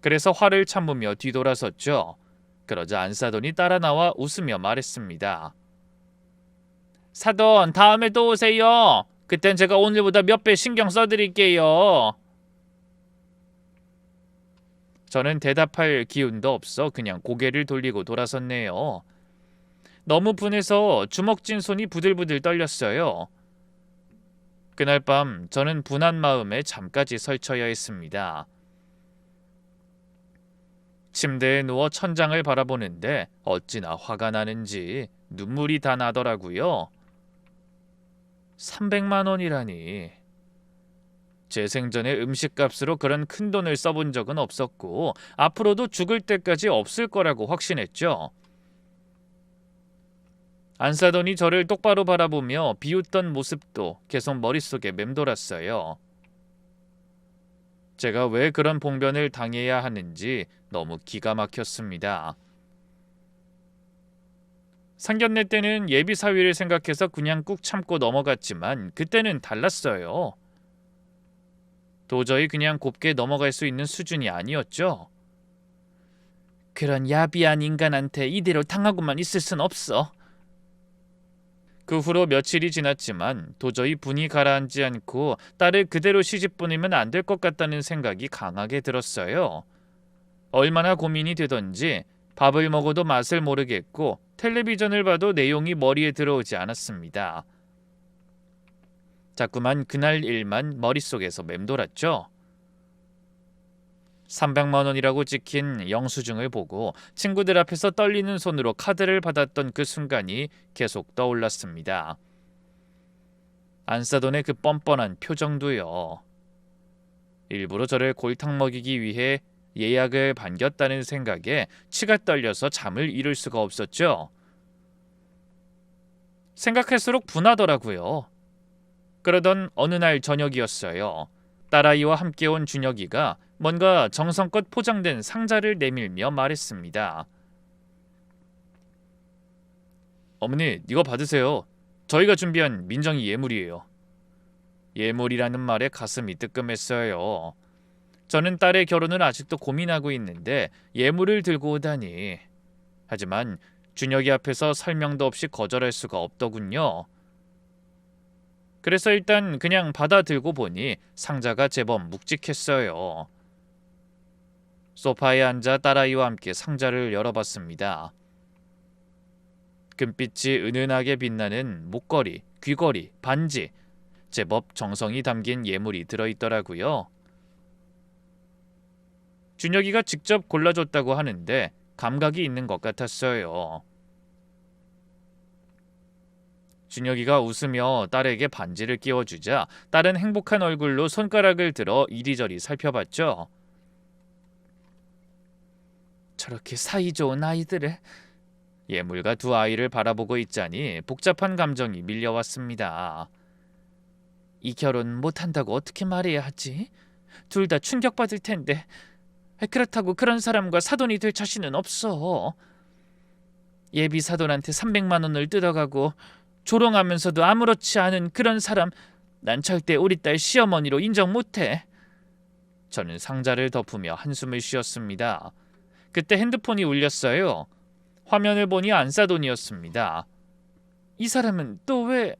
그래서 화를 참으며 뒤돌아섰죠. 그러자 안사돈이 따라 나와 웃으며 말했습니다. 사돈 다음에 또 오세요. 그땐 제가 오늘보다 몇 배 신경 써드릴게요. 저는 대답할 기운도 없어 그냥 고개를 돌리고 돌아섰네요. 너무 분해서 주먹진 손이 부들부들 떨렸어요. 그날 밤 저는 분한 마음에 잠까지 설쳐야 했습니다. 침대에 누워 천장을 바라보는데 어찌나 화가 나는지 눈물이 다 나더라고요. 300만 원이라니. 제 생전에 음식값으로 그런 큰 돈을 써본 적은 없었고 앞으로도 죽을 때까지 없을 거라고 확신했죠. 안사돈이 저를 똑바로 바라보며 비웃던 모습도 계속 머릿속에 맴돌았어요. 제가 왜 그런 봉변을 당해야 하는지 너무 기가 막혔습니다. 상견례 때는 예비 사위를 생각해서 그냥 꾹 참고 넘어갔지만 그때는 달랐어요. 도저히 그냥 곱게 넘어갈 수 있는 수준이 아니었죠. 그런 야비한 인간한테 이대로 당하고만 있을 순 없어. 그 후로 며칠이 지났지만 도저히 분이 가라앉지 않고 딸을 그대로 시집 보내면 안 될 것 같다는 생각이 강하게 들었어요. 얼마나 고민이 되던지 밥을 먹어도 맛을 모르겠고 텔레비전을 봐도 내용이 머리에 들어오지 않았습니다. 자꾸만 그날 일만 머릿속에서 맴돌았죠. 300만 원이라고 찍힌 영수증을 보고 친구들 앞에서 떨리는 손으로 카드를 받았던 그 순간이 계속 떠올랐습니다. 안사돈의 그 뻔뻔한 표정도요. 일부러 저를 골탕 먹이기 위해 예약을 반겼다는 생각에 치가 떨려서 잠을 이룰 수가 없었죠. 생각할수록 분하더라고요. 그러던 어느 날 저녁이었어요. 딸아이와 함께 온 준혁이가 뭔가 정성껏 포장된 상자를 내밀며 말했습니다. 어머니, 이거 받으세요. 저희가 준비한 민정이 예물이에요. 예물이라는 말에 가슴이 뜨끔했어요. 저는 딸의 결혼을 아직도 고민하고 있는데 예물을 들고 오다니. 하지만 준혁이 앞에서 설명도 없이 거절할 수가 없더군요. 그래서 일단 그냥 받아 들고 보니 상자가 제법 묵직했어요. 소파에 앉아 딸아이와 함께 상자를 열어봤습니다. 금빛이 은은하게 빛나는 목걸이, 귀걸이, 반지, 제법 정성이 담긴 예물이 들어있더라고요. 준혁이가 직접 골라줬다고 하는데 감각이 있는 것 같았어요. 준혁이가 웃으며 딸에게 반지를 끼워주자 딸은 행복한 얼굴로 손가락을 들어 이리저리 살펴봤죠. 저렇게 사이좋은 아이들을. 예물과 두 아이를 바라보고 있자니 복잡한 감정이 밀려왔습니다. 이 결혼 못한다고 어떻게 말해야 하지? 둘 다 충격받을 텐데. 그렇다고 그런 사람과 사돈이 될 자신은 없어. 예비 사돈한테 300만 원을 뜯어가고 조롱하면서도 아무렇지 않은 그런 사람 난 절대 우리 딸 시어머니로 인정 못해. 저는 상자를 덮으며 한숨을 쉬었습니다. 그때 핸드폰이 울렸어요. 화면을 보니 안사돈이었습니다. 이 사람은 또 왜...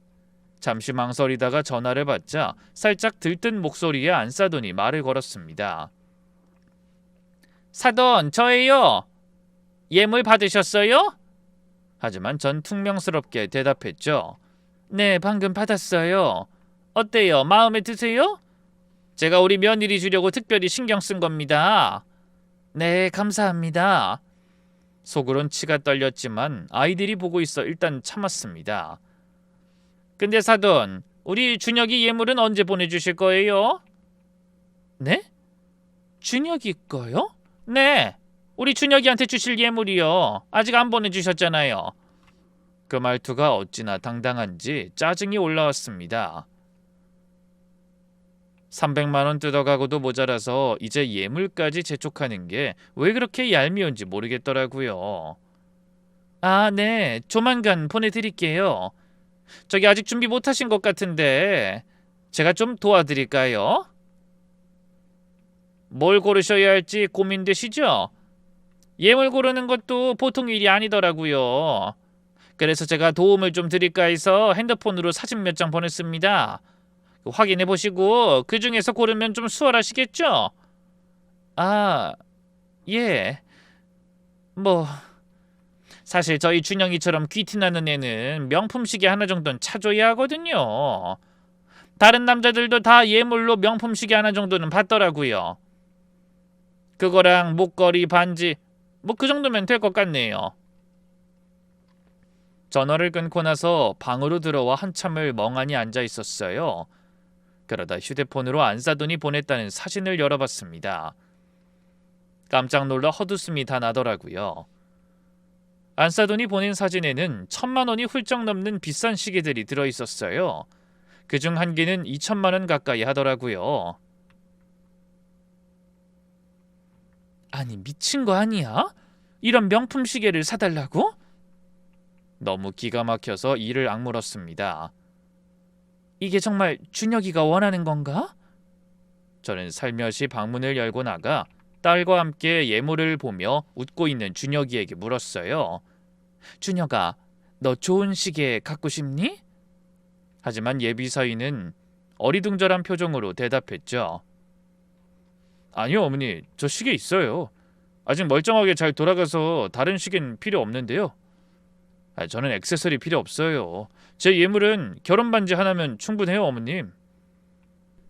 잠시 망설이다가 전화를 받자 살짝 들뜬 목소리에 안사돈이 말을 걸었습니다. 사돈, 저예요. 예물 받으셨어요? 하지만 전 퉁명스럽게 대답했죠. 네, 방금 받았어요. 어때요? 마음에 드세요? 제가 우리 며느리 주려고 특별히 신경 쓴 겁니다. 네, 감사합니다. 속으론 치가 떨렸지만 아이들이 보고 있어 일단 참았습니다. 근데 사돈, 우리 준혁이 예물은 언제 보내주실 거예요? 네? 준혁이 거요? 네, 우리 준혁이한테 주실 예물이요. 아직 안 보내주셨잖아요. 그 말투가 어찌나 당당한지 짜증이 올라왔습니다. 300만 원 뜯어가고도 모자라서 이제 예물까지 재촉하는 게 왜 그렇게 얄미운지 모르겠더라고요. 아, 네. 조만간 보내드릴게요. 저기 아직 준비 못하신 것 같은데 제가 좀 도와드릴까요? 뭘 고르셔야 할지 고민되시죠? 예물 고르는 것도 보통 일이 아니더라고요. 그래서 제가 도움을 좀 드릴까 해서 핸드폰으로 사진 몇 장 보냈습니다. 확인해 보시고 그 중에서 고르면 좀 수월하시겠죠? 아, 예. 뭐 사실 저희 준영이처럼 귀티나는 애는 명품 시계 하나 정도는 차줘야 하거든요. 다른 남자들도 다 예물로 명품 시계 하나 정도는 받더라고요. 그거랑 목걸이, 반지 뭐 그 정도면 될 것 같네요. 전화를 끊고 나서 방으로 들어와 한참을 멍하니 앉아 있었어요. 그러다 휴대폰으로 안사돈이 보냈다는 사진을 열어봤습니다. 깜짝 놀라 헛웃음이 다 나더라고요. 안사돈이 보낸 사진에는 1,000만 원이 훌쩍 넘는 비싼 시계들이 들어있었어요. 그중 한 개는 2천만 원 가까이 하더라고요. 아니 미친 거 아니야? 이런 명품 시계를 사달라고? 너무 기가 막혀서 이를 악물었습니다. 이게 정말 준혁이가 원하는 건가? 저는 살며시 방문을 열고 나가 딸과 함께 예물을 보며 웃고 있는 준혁이에게 물었어요. 준혁아, 너 좋은 시계 갖고 싶니? 하지만 예비사위는 어리둥절한 표정으로 대답했죠. 아니요, 어머니. 저 시계 있어요. 아직 멀쩡하게 잘 돌아가서 다른 시계는 필요 없는데요. 저는 액세서리 필요 없어요. 제 예물은 결혼 반지 하나면 충분해요, 어머님.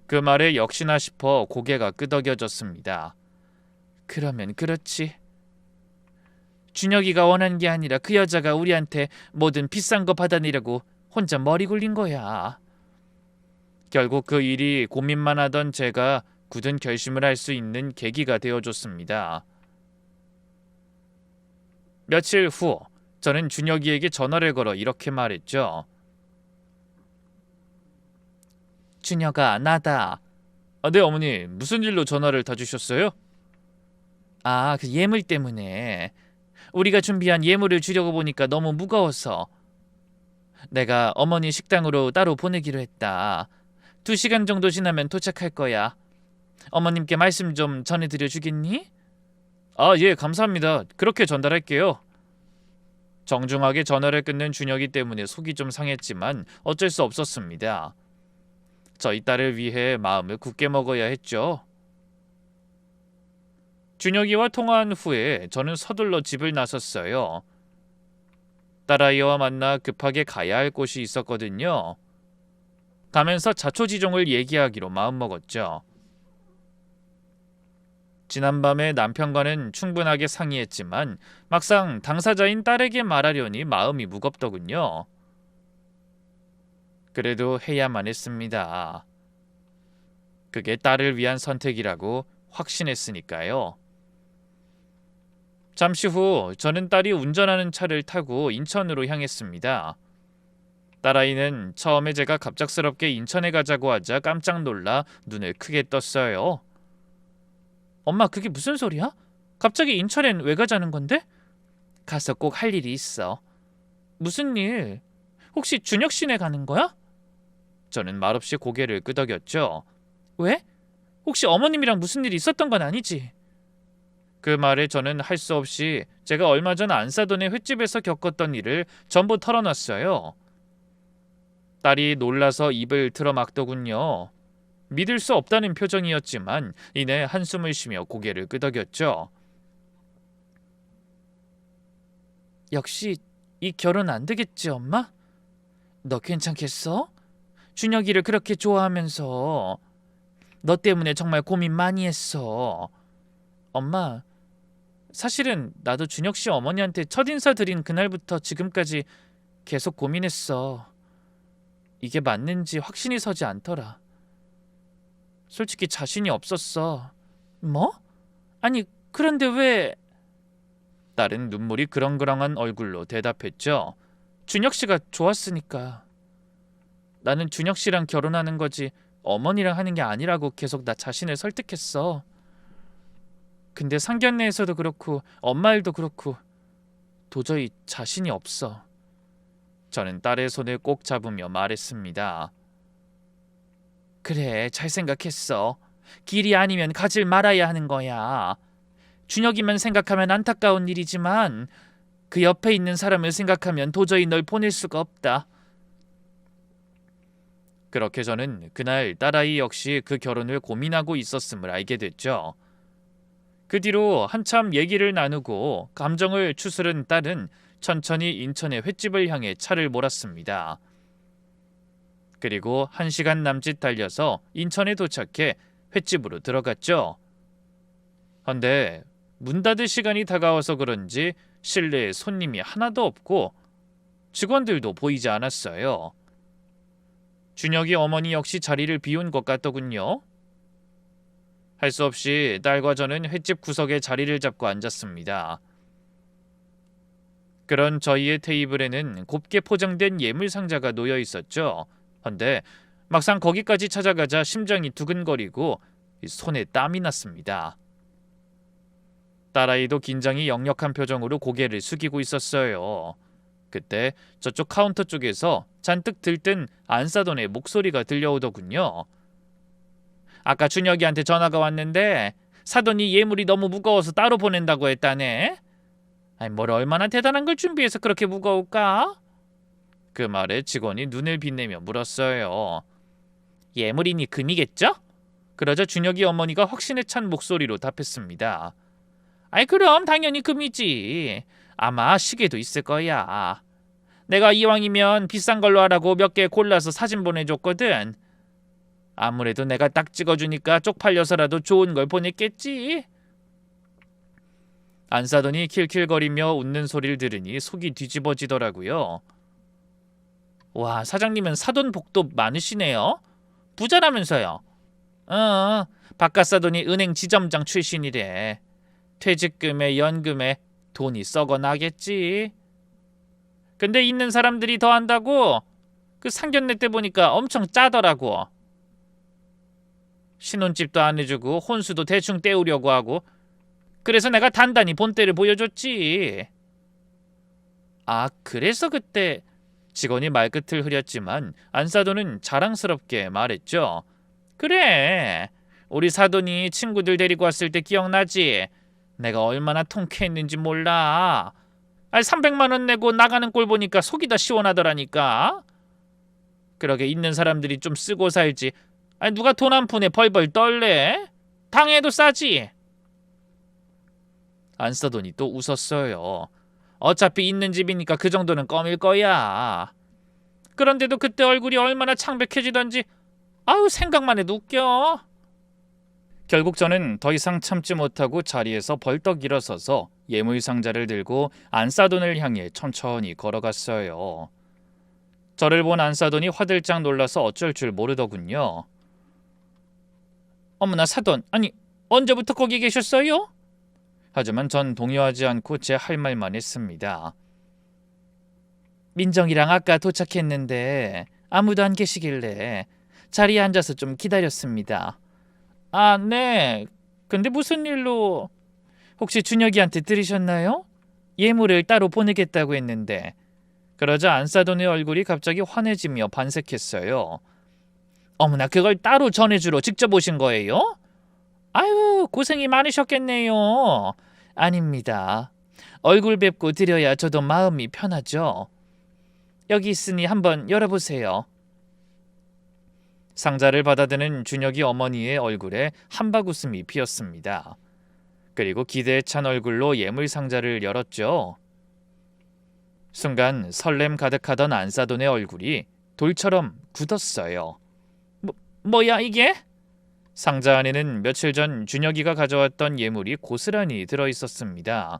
그 말에 역시나 싶어 고개가 끄덕여졌습니다. 그러면 그렇지. 준혁이가 원한 게 아니라 그 여자가 우리한테 뭐든 비싼 거 받아내려고 혼자 머리 굴린 거야. 결국 그 일이 고민만 하던 제가 굳은 결심을 할 수 있는 계기가 되어줬습니다. 며칠 후 저는 준혁이에게 전화를 걸어 이렇게 말했죠. 준혁아, 나다. 네, 어머니. 무슨 일로 전화를 다 주셨어요? 아, 그 예물 때문에. 우리가 준비한 예물을 주려고 보니까 너무 무거워서. 내가 어머니 식당으로 따로 보내기로 했다. 2시간 정도 지나면 도착할 거야. 어머님께 말씀 좀 전해드려 주겠니? 아, 예, 감사합니다. 그렇게 전달할게요. 정중하게 전화를 끊는 준혁이 때문에 속이 좀 상했지만 어쩔 수 없었습니다. 저희 딸을 위해 마음을 굳게 먹어야 했죠. 준혁이와 통화한 후에 저는 서둘러 집을 나섰어요. 딸아이와 만나 급하게 가야 할 곳이 있었거든요. 가면서 자초지종을 얘기하기로 마음먹었죠. 지난밤에 남편과는 충분하게 상의했지만 막상 당사자인 딸에게 말하려니 마음이 무겁더군요. 그래도 해야만 했습니다. 그게 딸을 위한 선택이라고 확신했으니까요. 잠시 후 저는 딸이 운전하는 차를 타고 인천으로 향했습니다. 딸아이는 처음에 제가 갑작스럽게 인천에 가자고 하자 깜짝 놀라 눈을 크게 떴어요. 엄마, 그게 무슨 소리야? 갑자기 인천엔 왜 가자는 건데? 가서 꼭 할 일이 있어. 무슨 일? 혹시 준혁 씨네 가는 거야? 저는 말없이 고개를 끄덕였죠. 왜? 혹시 어머님이랑 무슨 일이 있었던 건 아니지? 그 말에 저는 할 수 없이 제가 얼마 전 안사돈의 횟집에서 겪었던 일을 전부 털어놨어요. 딸이 놀라서 입을 틀어막더군요. 믿을 수 없다는 표정이었지만 이내 한숨을 쉬며 고개를 끄덕였죠. 역시 이 결혼 안 되겠지, 엄마? 너 괜찮겠어? 준혁이를 그렇게 좋아하면서 너 때문에 정말 고민 많이 했어. 엄마, 사실은 나도 준혁 씨 어머니한테 첫인사 드린 그날부터 지금까지 계속 고민했어. 이게 맞는지 확신이 서지 않더라. 솔직히 자신이 없었어. 뭐? 아니, 그런데 왜... 딸은 눈물이 그렁그렁한 얼굴로 대답했죠. 준혁 씨가 좋았으니까. 나는 준혁 씨랑 결혼하는 거지 어머니랑 하는 게 아니라고 계속 나 자신을 설득했어. 근데 상견례에서도 그렇고 엄마 일도 그렇고 도저히 자신이 없어. 저는 딸의 손을 꼭 잡으며 말했습니다. 그래, 잘 생각했어. 길이 아니면 가질 말아야 하는 거야. 준혁이만 생각하면 안타까운 일이지만 그 옆에 있는 사람을 생각하면 도저히 널 보낼 수가 없다. 그렇게 저는 그날 딸아이 역시 그 결혼을 고민하고 있었음을 알게 됐죠. 그 뒤로 한참 얘기를 나누고 감정을 추스른 딸은 천천히 인천의 횟집을 향해 차를 몰았습니다. 그리고 1시간 남짓 달려서 인천에 도착해 횟집으로 들어갔죠. 헌데 문 닫을 시간이 다가와서 그런지 실내에 손님이 하나도 없고 직원들도 보이지 않았어요. 준혁이 어머니 역시 자리를 비운 것 같더군요. 할 수 없이 딸과 저는 횟집 구석에 자리를 잡고 앉았습니다. 그런 저희의 테이블에는 곱게 포장된 예물 상자가 놓여 있었죠. 헌데 막상 거기까지 찾아가자 심장이 두근거리고 손에 땀이 났습니다. 딸아이도 긴장이 역력한 표정으로 고개를 숙이고 있었어요. 그때 저쪽 카운터 쪽에서 잔뜩 들뜬 안사돈의 목소리가 들려오더군요. 아까 준혁이한테 전화가 왔는데 사돈이 예물이 너무 무거워서 따로 보낸다고 했다네. 아니, 뭘 얼마나 대단한 걸 준비해서 그렇게 무거울까? 그 말에 직원이 눈을 빛내며 물었어요. 예물이니 금이겠죠? 그러자 준혁이 어머니가 확신에 찬 목소리로 답했습니다. 아이, 그럼 당연히 금이지. 아마 시계도 있을 거야. 내가 이왕이면 비싼 걸로 하라고 몇 개 골라서 사진 보내줬거든. 아무래도 내가 딱 찍어주니까 쪽팔려서라도 좋은 걸 보냈겠지. 안사돈이 킬킬거리며 웃는 소리를 들으니 속이 뒤집어지더라고요. 와, 사장님은 사돈 복도 많으시네요. 부자라면서요. 바깥사돈이 은행 지점장 출신이래. 퇴직금에 연금에 돈이 썩어 나겠지. 근데 있는 사람들이 더 한다고? 그 상견례 때 보니까 엄청 짜더라고. 신혼집도 안 해주고 혼수도 대충 때우려고 하고. 그래서 내가 단단히 본때를 보여줬지. 아, 그래서 그때... 직원이 말끝을 흐렸지만 안사돈은 자랑스럽게 말했죠. 그래, 우리 사돈이 친구들 데리고 왔을 때 기억나지? 내가 얼마나 통쾌했는지 몰라. 300만 원 내고 나가는 꼴 보니까 속이 다 시원하더라니까. 그러게 있는 사람들이 좀 쓰고 살지 아니, 누가 돈 한 푼에 벌벌 떨래? 당해도 싸지. 안사돈이 또 웃었어요. 어차피 있는 집이니까 그 정도는 껌일 거야. 그런데도 그때 얼굴이 얼마나 창백해지던지 아우 생각만 해도 웃겨. 결국 저는 더 이상 참지 못하고 자리에서 벌떡 일어서서 예물상자를 들고 안사돈을 향해 천천히 걸어갔어요. 저를 본 안사돈이 화들짝 놀라서 어쩔 줄 모르더군요. 어머나 사돈, 아니 언제부터 거기 계셨어요? 하지만 전 동요하지 않고 제 할 말만 했습니다. 민정이랑 아까 도착했는데 아무도 안 계시길래 자리에 앉아서 좀 기다렸습니다. 아, 네. 근데 무슨 일로? 혹시 준혁이한테 들으셨나요? 예물을 따로 보내겠다고 했는데. 그러자 안사돈의 얼굴이 갑자기 환해지며 반색했어요. 어머나, 그걸 따로 전해주러 직접 오신 거예요? 아유, 고생이 많으셨겠네요. 아닙니다. 얼굴 뵙고 드려야 저도 마음이 편하죠. 여기 있으니 한번 열어보세요. 상자를 받아드는 준혁이 어머니의 얼굴에 한박웃음이 피었습니다. 그리고 기대에 찬 얼굴로 예물 상자를 열었죠. 순간 설렘 가득하던 안사돈의 얼굴이 돌처럼 굳었어요. 뭐야 이게? 상자 안에는 며칠 전 준혁이가 가져왔던 예물이 고스란히 들어있었습니다.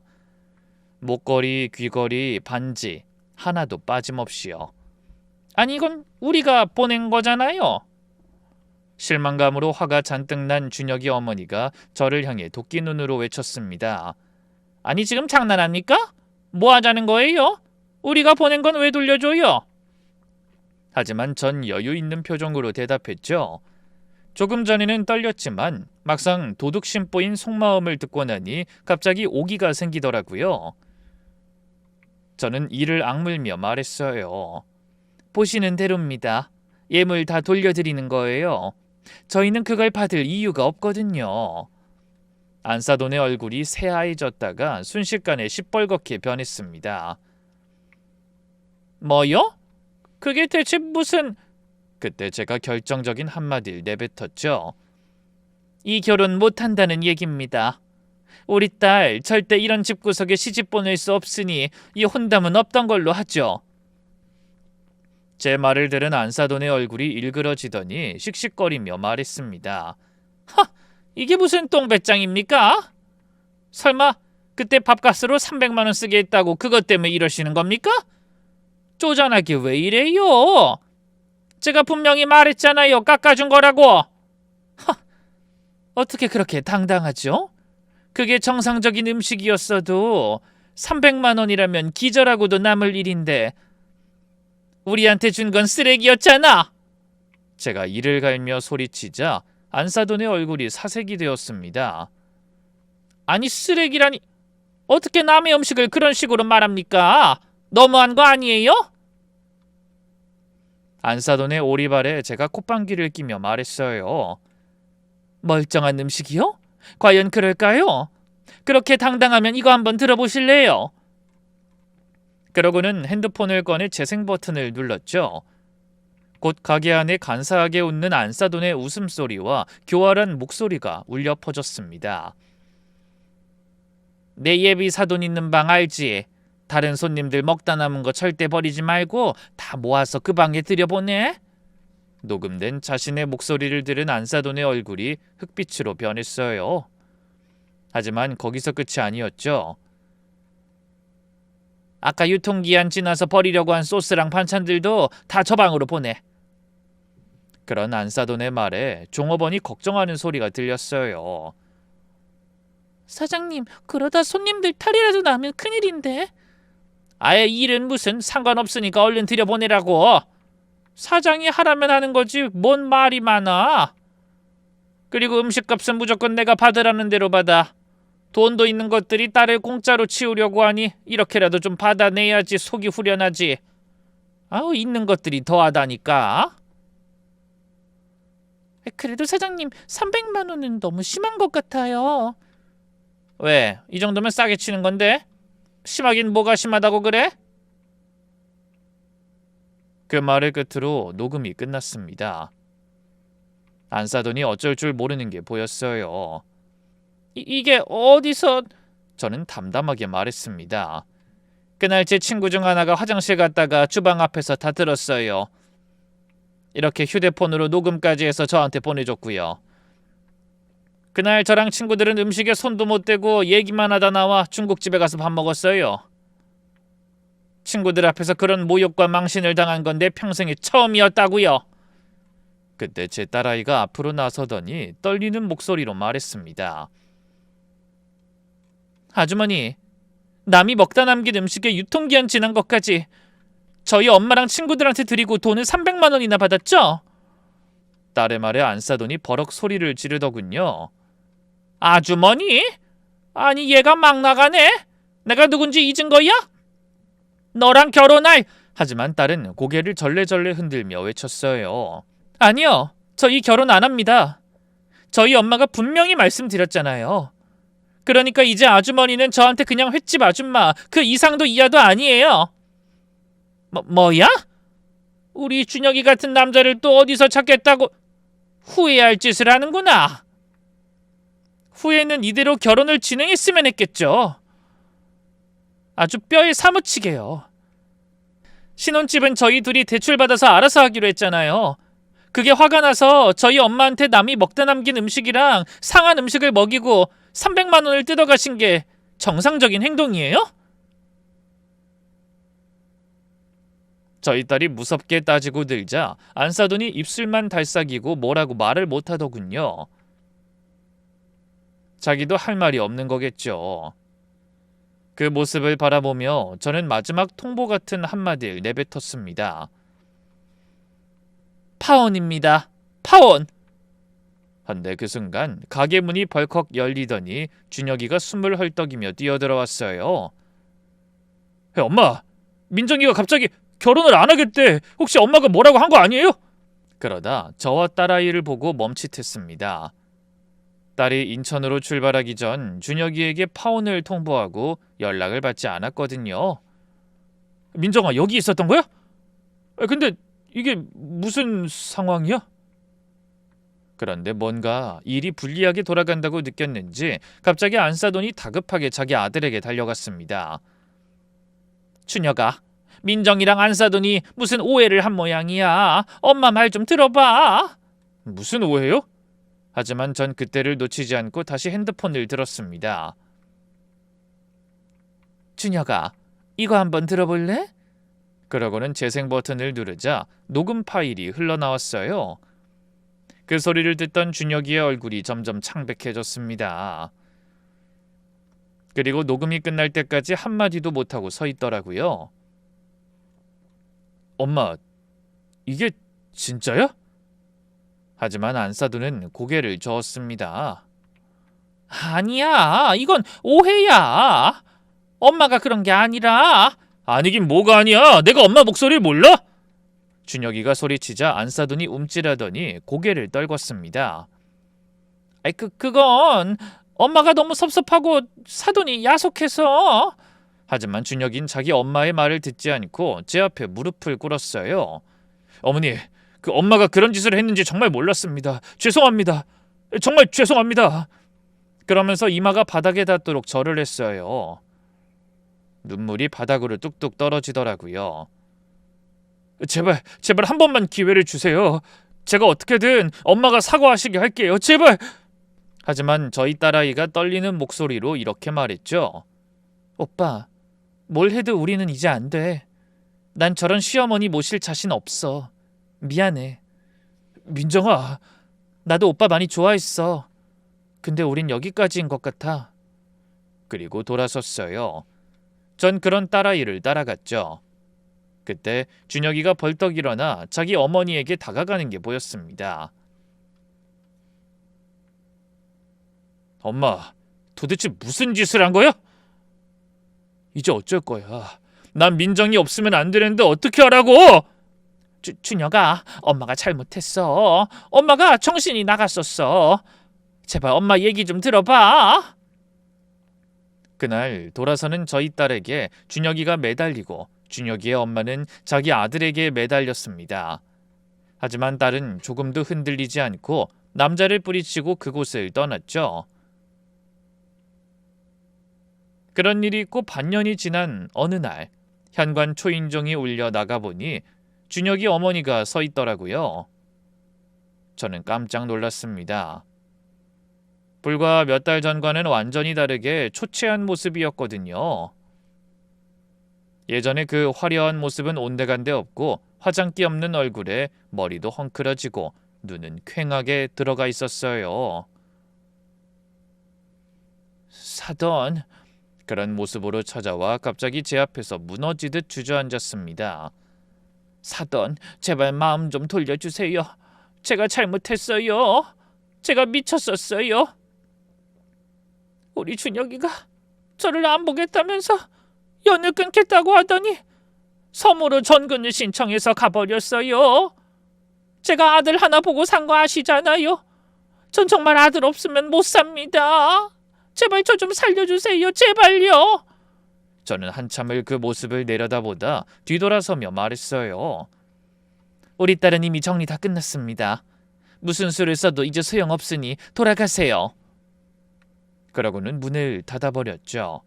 목걸이, 귀걸이, 반지 하나도 빠짐없이요. 아니 이건 우리가 보낸 거잖아요. 실망감으로 화가 잔뜩 난 준혁이 어머니가 저를 향해 도끼 눈으로 외쳤습니다. 아니 지금 장난합니까? 뭐 하자는 거예요? 우리가 보낸 건 왜 돌려줘요? 하지만 전 여유 있는 표정으로 대답했죠. 조금 전에는 떨렸지만 막상 도둑심 보인 속마음을 듣고 나니 갑자기 오기가 생기더라고요. 저는 이를 악물며 말했어요. 보시는 대로입니다. 예물 다 돌려드리는 거예요. 저희는 그걸 받을 이유가 없거든요. 안사돈의 얼굴이 새하얘졌다가 순식간에 시뻘겋게 변했습니다. 뭐요? 그게 대체 무슨... 그때 제가 결정적인 한마디를 내뱉었죠. 이 결혼 못한다는 얘기입니다. 우리 딸 절대 이런 집구석에 시집 보낼 수 없으니 이 혼담은 없던 걸로 하죠. 제 말을 들은 안사돈의 얼굴이 일그러지더니 씩씩거리며 말했습니다. 하! 이게 무슨 똥배짱입니까? 설마 그때 밥값으로 300만 원 쓰게 했다고 그것 때문에 이러시는 겁니까? 쪼잔하게 왜 이래요? 제가 분명히 말했잖아요. 깎아준 거라고. 하! 어떻게 그렇게 당당하죠? 그게 정상적인 음식이었어도 300만 원이라면 기절하고도 남을 일인데 우리한테 준 건 쓰레기였잖아. 제가 이를 갈며 소리치자 안사돈의 얼굴이 사색이 되었습니다. 아니 쓰레기라니 어떻게 남의 음식을 그런 식으로 말합니까? 너무한 거 아니에요? 안사돈의 오리발에 제가 콧방귀를 끼며 말했어요. 멀쩡한 음식이요? 과연 그럴까요? 그렇게 당당하면 이거 한번 들어보실래요? 그러고는 핸드폰을 꺼내 재생 버튼을 눌렀죠. 곧 가게 안에 간사하게 웃는 안사돈의 웃음소리와 교활한 목소리가 울려 퍼졌습니다. 내 예비 사돈 있는 방 알지? 다른 손님들 먹다 남은 거 절대 버리지 말고 다 모아서 그 방에 들여보내. 녹음된 자신의 목소리를 들은 안사돈의 얼굴이 흑빛으로 변했어요. 하지만 거기서 끝이 아니었죠. 아까 유통기한 지나서 버리려고 한 소스랑 반찬들도 다 저 방으로 보내. 그런 안사돈의 말에 종업원이 걱정하는 소리가 들렸어요. 사장님, 그러다 손님들 탈이라도 나면 큰일인데. 아예 일은 무슨 상관없으니까 얼른 들여보내라고. 사장이 하라면 하는 거지 뭔 말이 많아. 그리고 음식값은 무조건 내가 받으라는 대로 받아. 돈도 있는 것들이 딸을 공짜로 치우려고 하니 이렇게라도 좀 받아내야지 속이 후련하지. 아우 있는 것들이 더하다니까. 그래도 사장님 300만 원은 너무 심한 것 같아요. 왜? 이 정도면 싸게 치는 건데? 심하긴 뭐가 심하다고 그래? 그 말을 끝으로 녹음이 끝났습니다. 안사돈이 어쩔 줄 모르는 게 보였어요. 이게 어디서... 저는 담담하게 말했습니다. 그날 제 친구 중 하나가 화장실 갔다가 주방 앞에서 다 들었어요. 이렇게 휴대폰으로 녹음까지 해서 저한테 보내줬고요. 그날 저랑 친구들은 음식에 손도 못 대고 얘기만 하다 나와 중국집에 가서 밥 먹었어요. 친구들 앞에서 그런 모욕과 망신을 당한 건 내 평생에 처음이었다고요. 그때 제 딸아이가 앞으로 나서더니 떨리는 목소리로 말했습니다. 아주머니, 남이 먹다 남긴 음식에 유통기한 지난 것까지 저희 엄마랑 친구들한테 드리고 돈을 300만 원이나 받았죠? 딸의 말에 안사돈이 버럭 소리를 지르더군요. 아주머니? 아니 얘가 막 나가네? 내가 누군지 잊은 거야? 너랑 결혼할... 하지만 딸은 고개를 절레절레 흔들며 외쳤어요. 아니요, 저희 결혼 안 합니다. 저희 엄마가 분명히 말씀드렸잖아요. 그러니까 이제 아주머니는 저한테 그냥 횟집 아줌마, 그 이상도 이하도 아니에요. 뭐야? 우리 준혁이 같은 남자를 또 어디서 찾겠다고... 후회할 짓을 하는구나. 후회는 이대로 결혼을 진행했으면 했겠죠. 아주 뼈에 사무치게요. 신혼집은 저희 둘이 대출받아서 알아서 하기로 했잖아요. 그게 화가 나서 저희 엄마한테 남이 먹다 남긴 음식이랑 상한 음식을 먹이고 300만 원을 뜯어가신 게 정상적인 행동이에요? 저희 딸이 무섭게 따지고 들자 안사돈이 입술만 달싹이고 뭐라고 말을 못하더군요. 자기도 할 말이 없는 거겠죠. 그 모습을 바라보며 저는 마지막 통보 같은 한마디를 내뱉었습니다. 파혼입니다. 파혼! 한데 그 순간 가게 문이 벌컥 열리더니 준혁이가 숨을 헐떡이며 뛰어들어왔어요. 엄마! 민정이가 갑자기 결혼을 안 하겠대. 혹시 엄마가 뭐라고 한 거 아니에요? 그러다 저와 딸아이를 보고 멈칫했습니다. 딸이 인천으로 출발하기 전 준혁이에게 파혼을 통보하고 연락을 받지 않았거든요. 민정아, 여기 있었던 거야? 근데 이게 무슨 상황이야? 그런데 뭔가 일이 불리하게 돌아간다고 느꼈는지 갑자기 안사돈이 다급하게 자기 아들에게 달려갔습니다. 준혁아, 민정이랑 안사돈이 무슨 오해를 한 모양이야. 엄마 말 좀 들어봐. 무슨 오해요? 하지만 전 그때를 놓치지 않고 다시 핸드폰을 들었습니다. 준혁아, 이거 한번 들어볼래? 그러고는 재생 버튼을 누르자 녹음 파일이 흘러나왔어요. 그 소리를 듣던 준혁이의 얼굴이 점점 창백해졌습니다. 그리고 녹음이 끝날 때까지 한마디도 못하고 서 있더라고요. 엄마, 이게 진짜야? 하지만 안사돈은 고개를 저었습니다. 아니야, 이건 오해야. 엄마가 그런 게 아니라... 아니긴 뭐가 아니야. 내가 엄마 목소리를 몰라? 준혁이가 소리치자 안사돈이 움찔하더니 고개를 떨궜습니다. 그건 엄마가 너무 섭섭하고 사돈이 야속해서... 하지만 준혁인 자기 엄마의 말을 듣지 않고 제 앞에 무릎을 꿇었어요. 어머니, 그 엄마가 그런 짓을 했는지 정말 몰랐습니다. 죄송합니다. 정말 죄송합니다. 그러면서 이마가 바닥에 닿도록 절을 했어요. 눈물이 바닥으로 뚝뚝 떨어지더라고요. 제발 한 번만 기회를 주세요. 제가 어떻게든 엄마가 사과하시게 할게요. 제발. 하지만 저희 딸아이가 떨리는 목소리로 이렇게 말했죠. 오빠, 뭘 해도 우리는 이제 안 돼. 난 저런 시어머니 모실 자신 없어. 미안해. 민정아, 나도 오빠 많이 좋아했어. 근데 우린 여기까지인 것 같아. 그리고 돌아섰어요. 전 그런 딸아이를 따라갔죠. 그때 준혁이가 벌떡 일어나 자기 어머니에게 다가가는 게 보였습니다. 엄마, 도대체 무슨 짓을 한 거야? 이제 어쩔 거야. 난 민정이 없으면 안 되는데 어떻게 하라고? 준혁아, 엄마가 잘못했어. 엄마가 정신이 나갔었어. 제발 엄마 얘기 좀 들어봐. 그날 돌아서는 저희 딸에게 준혁이가 매달리고 준혁이의 엄마는 자기 아들에게 매달렸습니다. 하지만 딸은 조금도 흔들리지 않고 남자를 뿌리치고 그곳을 떠났죠. 그런 일이 있고 반년이 지난 어느 날 현관 초인종이 울려 나가보니 준혁이 어머니가 서 있더라고요. 저는 깜짝 놀랐습니다. 불과 몇 달 전과는 완전히 다르게 초췌한 모습이었거든요. 예전에 그 화려한 모습은 온데간데 없고 화장기 없는 얼굴에 머리도 헝클어지고 눈은 퀭하게 들어가 있었어요. 사돈, 그런 모습으로 찾아와 갑자기 제 앞에서 무너지듯 주저앉았습니다. 사돈, 제발 마음 좀 돌려주세요. 제가 잘못했어요. 제가 미쳤었어요. 우리 준혁이가 저를 안 보겠다면서 연을 끊겠다고 하더니 섬으로 전근을 신청해서 가버렸어요. 제가 아들 하나 보고 산 거 아시잖아요. 전 정말 아들 없으면 못 삽니다. 제발 저 좀 살려주세요. 제발요. 저는 한참을 그 모습을 내려다보다 뒤돌아서며 말했어요. 우리 딸은 이미 정리 다 끝났습니다. 무슨 수를 써도 이제 소용없으니 돌아가세요. 그러고는 문을 닫아버렸죠.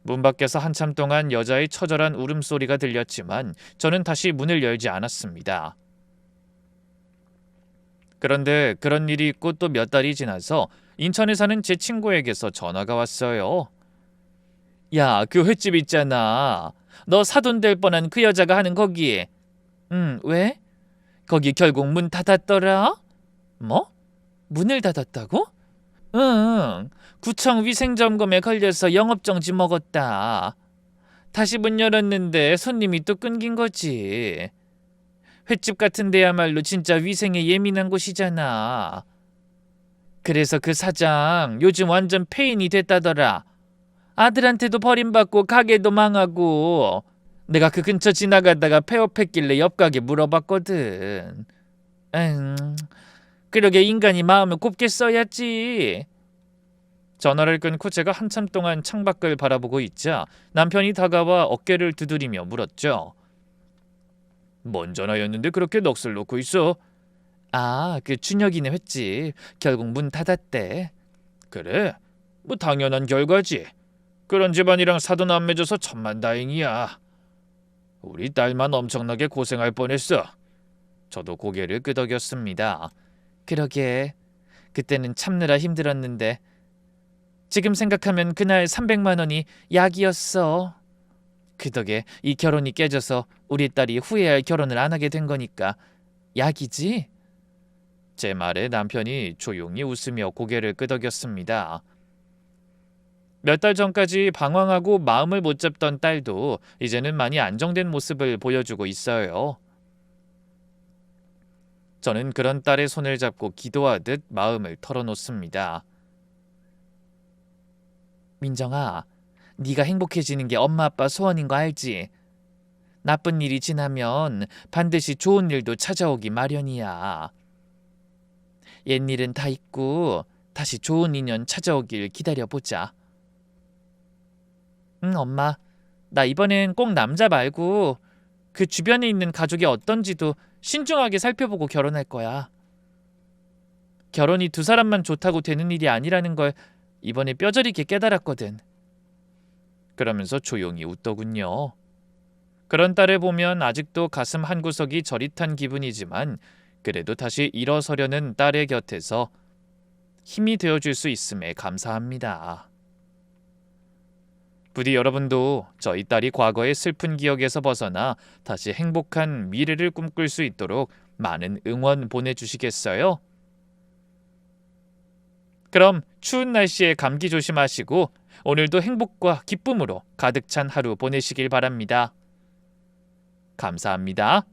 문 밖에서 한참 동안 여자의 처절한 울음소리가 들렸지만 저는 다시 문을 열지 않았습니다. 그런데 그런 일이 있고 또 몇 달이 지나서 인천에 사는 제 친구에게서 전화가 왔어요. 야, 그 횟집 있잖아. 너 사돈 될 뻔한 그 여자가 하는 거기. 왜? 거기 결국 문 닫았더라? 뭐? 문을 닫았다고? 응, 구청 위생점검에 걸려서 영업정지 먹었다. 다시 문 열었는데 손님이 또 끊긴 거지. 횟집 같은 데야말로 진짜 위생에 예민한 곳이잖아. 그래서 그 사장 요즘 완전 폐인이 됐다더라. 아들한테도 버림받고 가게도 망하고. 내가 그 근처 지나가다가 폐업했길래 옆 가게 물어봤거든. 그러게 인간이 마음을 곱게 써야지. 전화를 끊고 제가 한참 동안 창밖을 바라보고 있자 남편이 다가와 어깨를 두드리며 물었죠. 뭔 전화였는데 그렇게 넋을 놓고 있어? 아, 그 준혁이네 횟집 결국 문 닫았대. 그래? 뭐 당연한 결과지. 그런 집안이랑 사돈 안 맺어서 천만다행이야. 우리 딸만 엄청나게 고생할 뻔했어. 저도 고개를 끄덕였습니다. 그러게, 그때는 참느라 힘들었는데 지금 생각하면 그날 300만 원이 약이었어. 그 덕에 이 결혼이 깨져서 우리 딸이 후회할 결혼을 안 하게 된 거니까 약이지? 제 말에 남편이 조용히 웃으며 고개를 끄덕였습니다. 몇 달 전까지 방황하고 마음을 못 잡던 딸도 이제는 많이 안정된 모습을 보여주고 있어요. 저는 그런 딸의 손을 잡고 기도하듯 마음을 털어놓습니다. 민정아, 네가 행복해지는 게 엄마 아빠 소원인 거 알지? 나쁜 일이 지나면 반드시 좋은 일도 찾아오기 마련이야. 옛일은 다 잊고 다시 좋은 인연 찾아오길 기다려보자. 응, 엄마. 나 이번엔 꼭 남자 말고 그 주변에 있는 가족이 어떤지도 신중하게 살펴보고 결혼할 거야. 결혼이 두 사람만 좋다고 되는 일이 아니라는 걸 이번에 뼈저리게 깨달았거든. 그러면서 조용히 웃더군요. 그런 딸을 보면 아직도 가슴 한구석이 저릿한 기분이지만 그래도 다시 일어서려는 딸의 곁에서 힘이 되어줄 수 있음에 감사합니다. 부디 여러분도 저희 딸이 과거의 슬픈 기억에서 벗어나 다시 행복한 미래를 꿈꿀 수 있도록 많은 응원 보내주시겠어요? 그럼 추운 날씨에 감기 조심하시고 오늘도 행복과 기쁨으로 가득 찬 하루 보내시길 바랍니다. 감사합니다.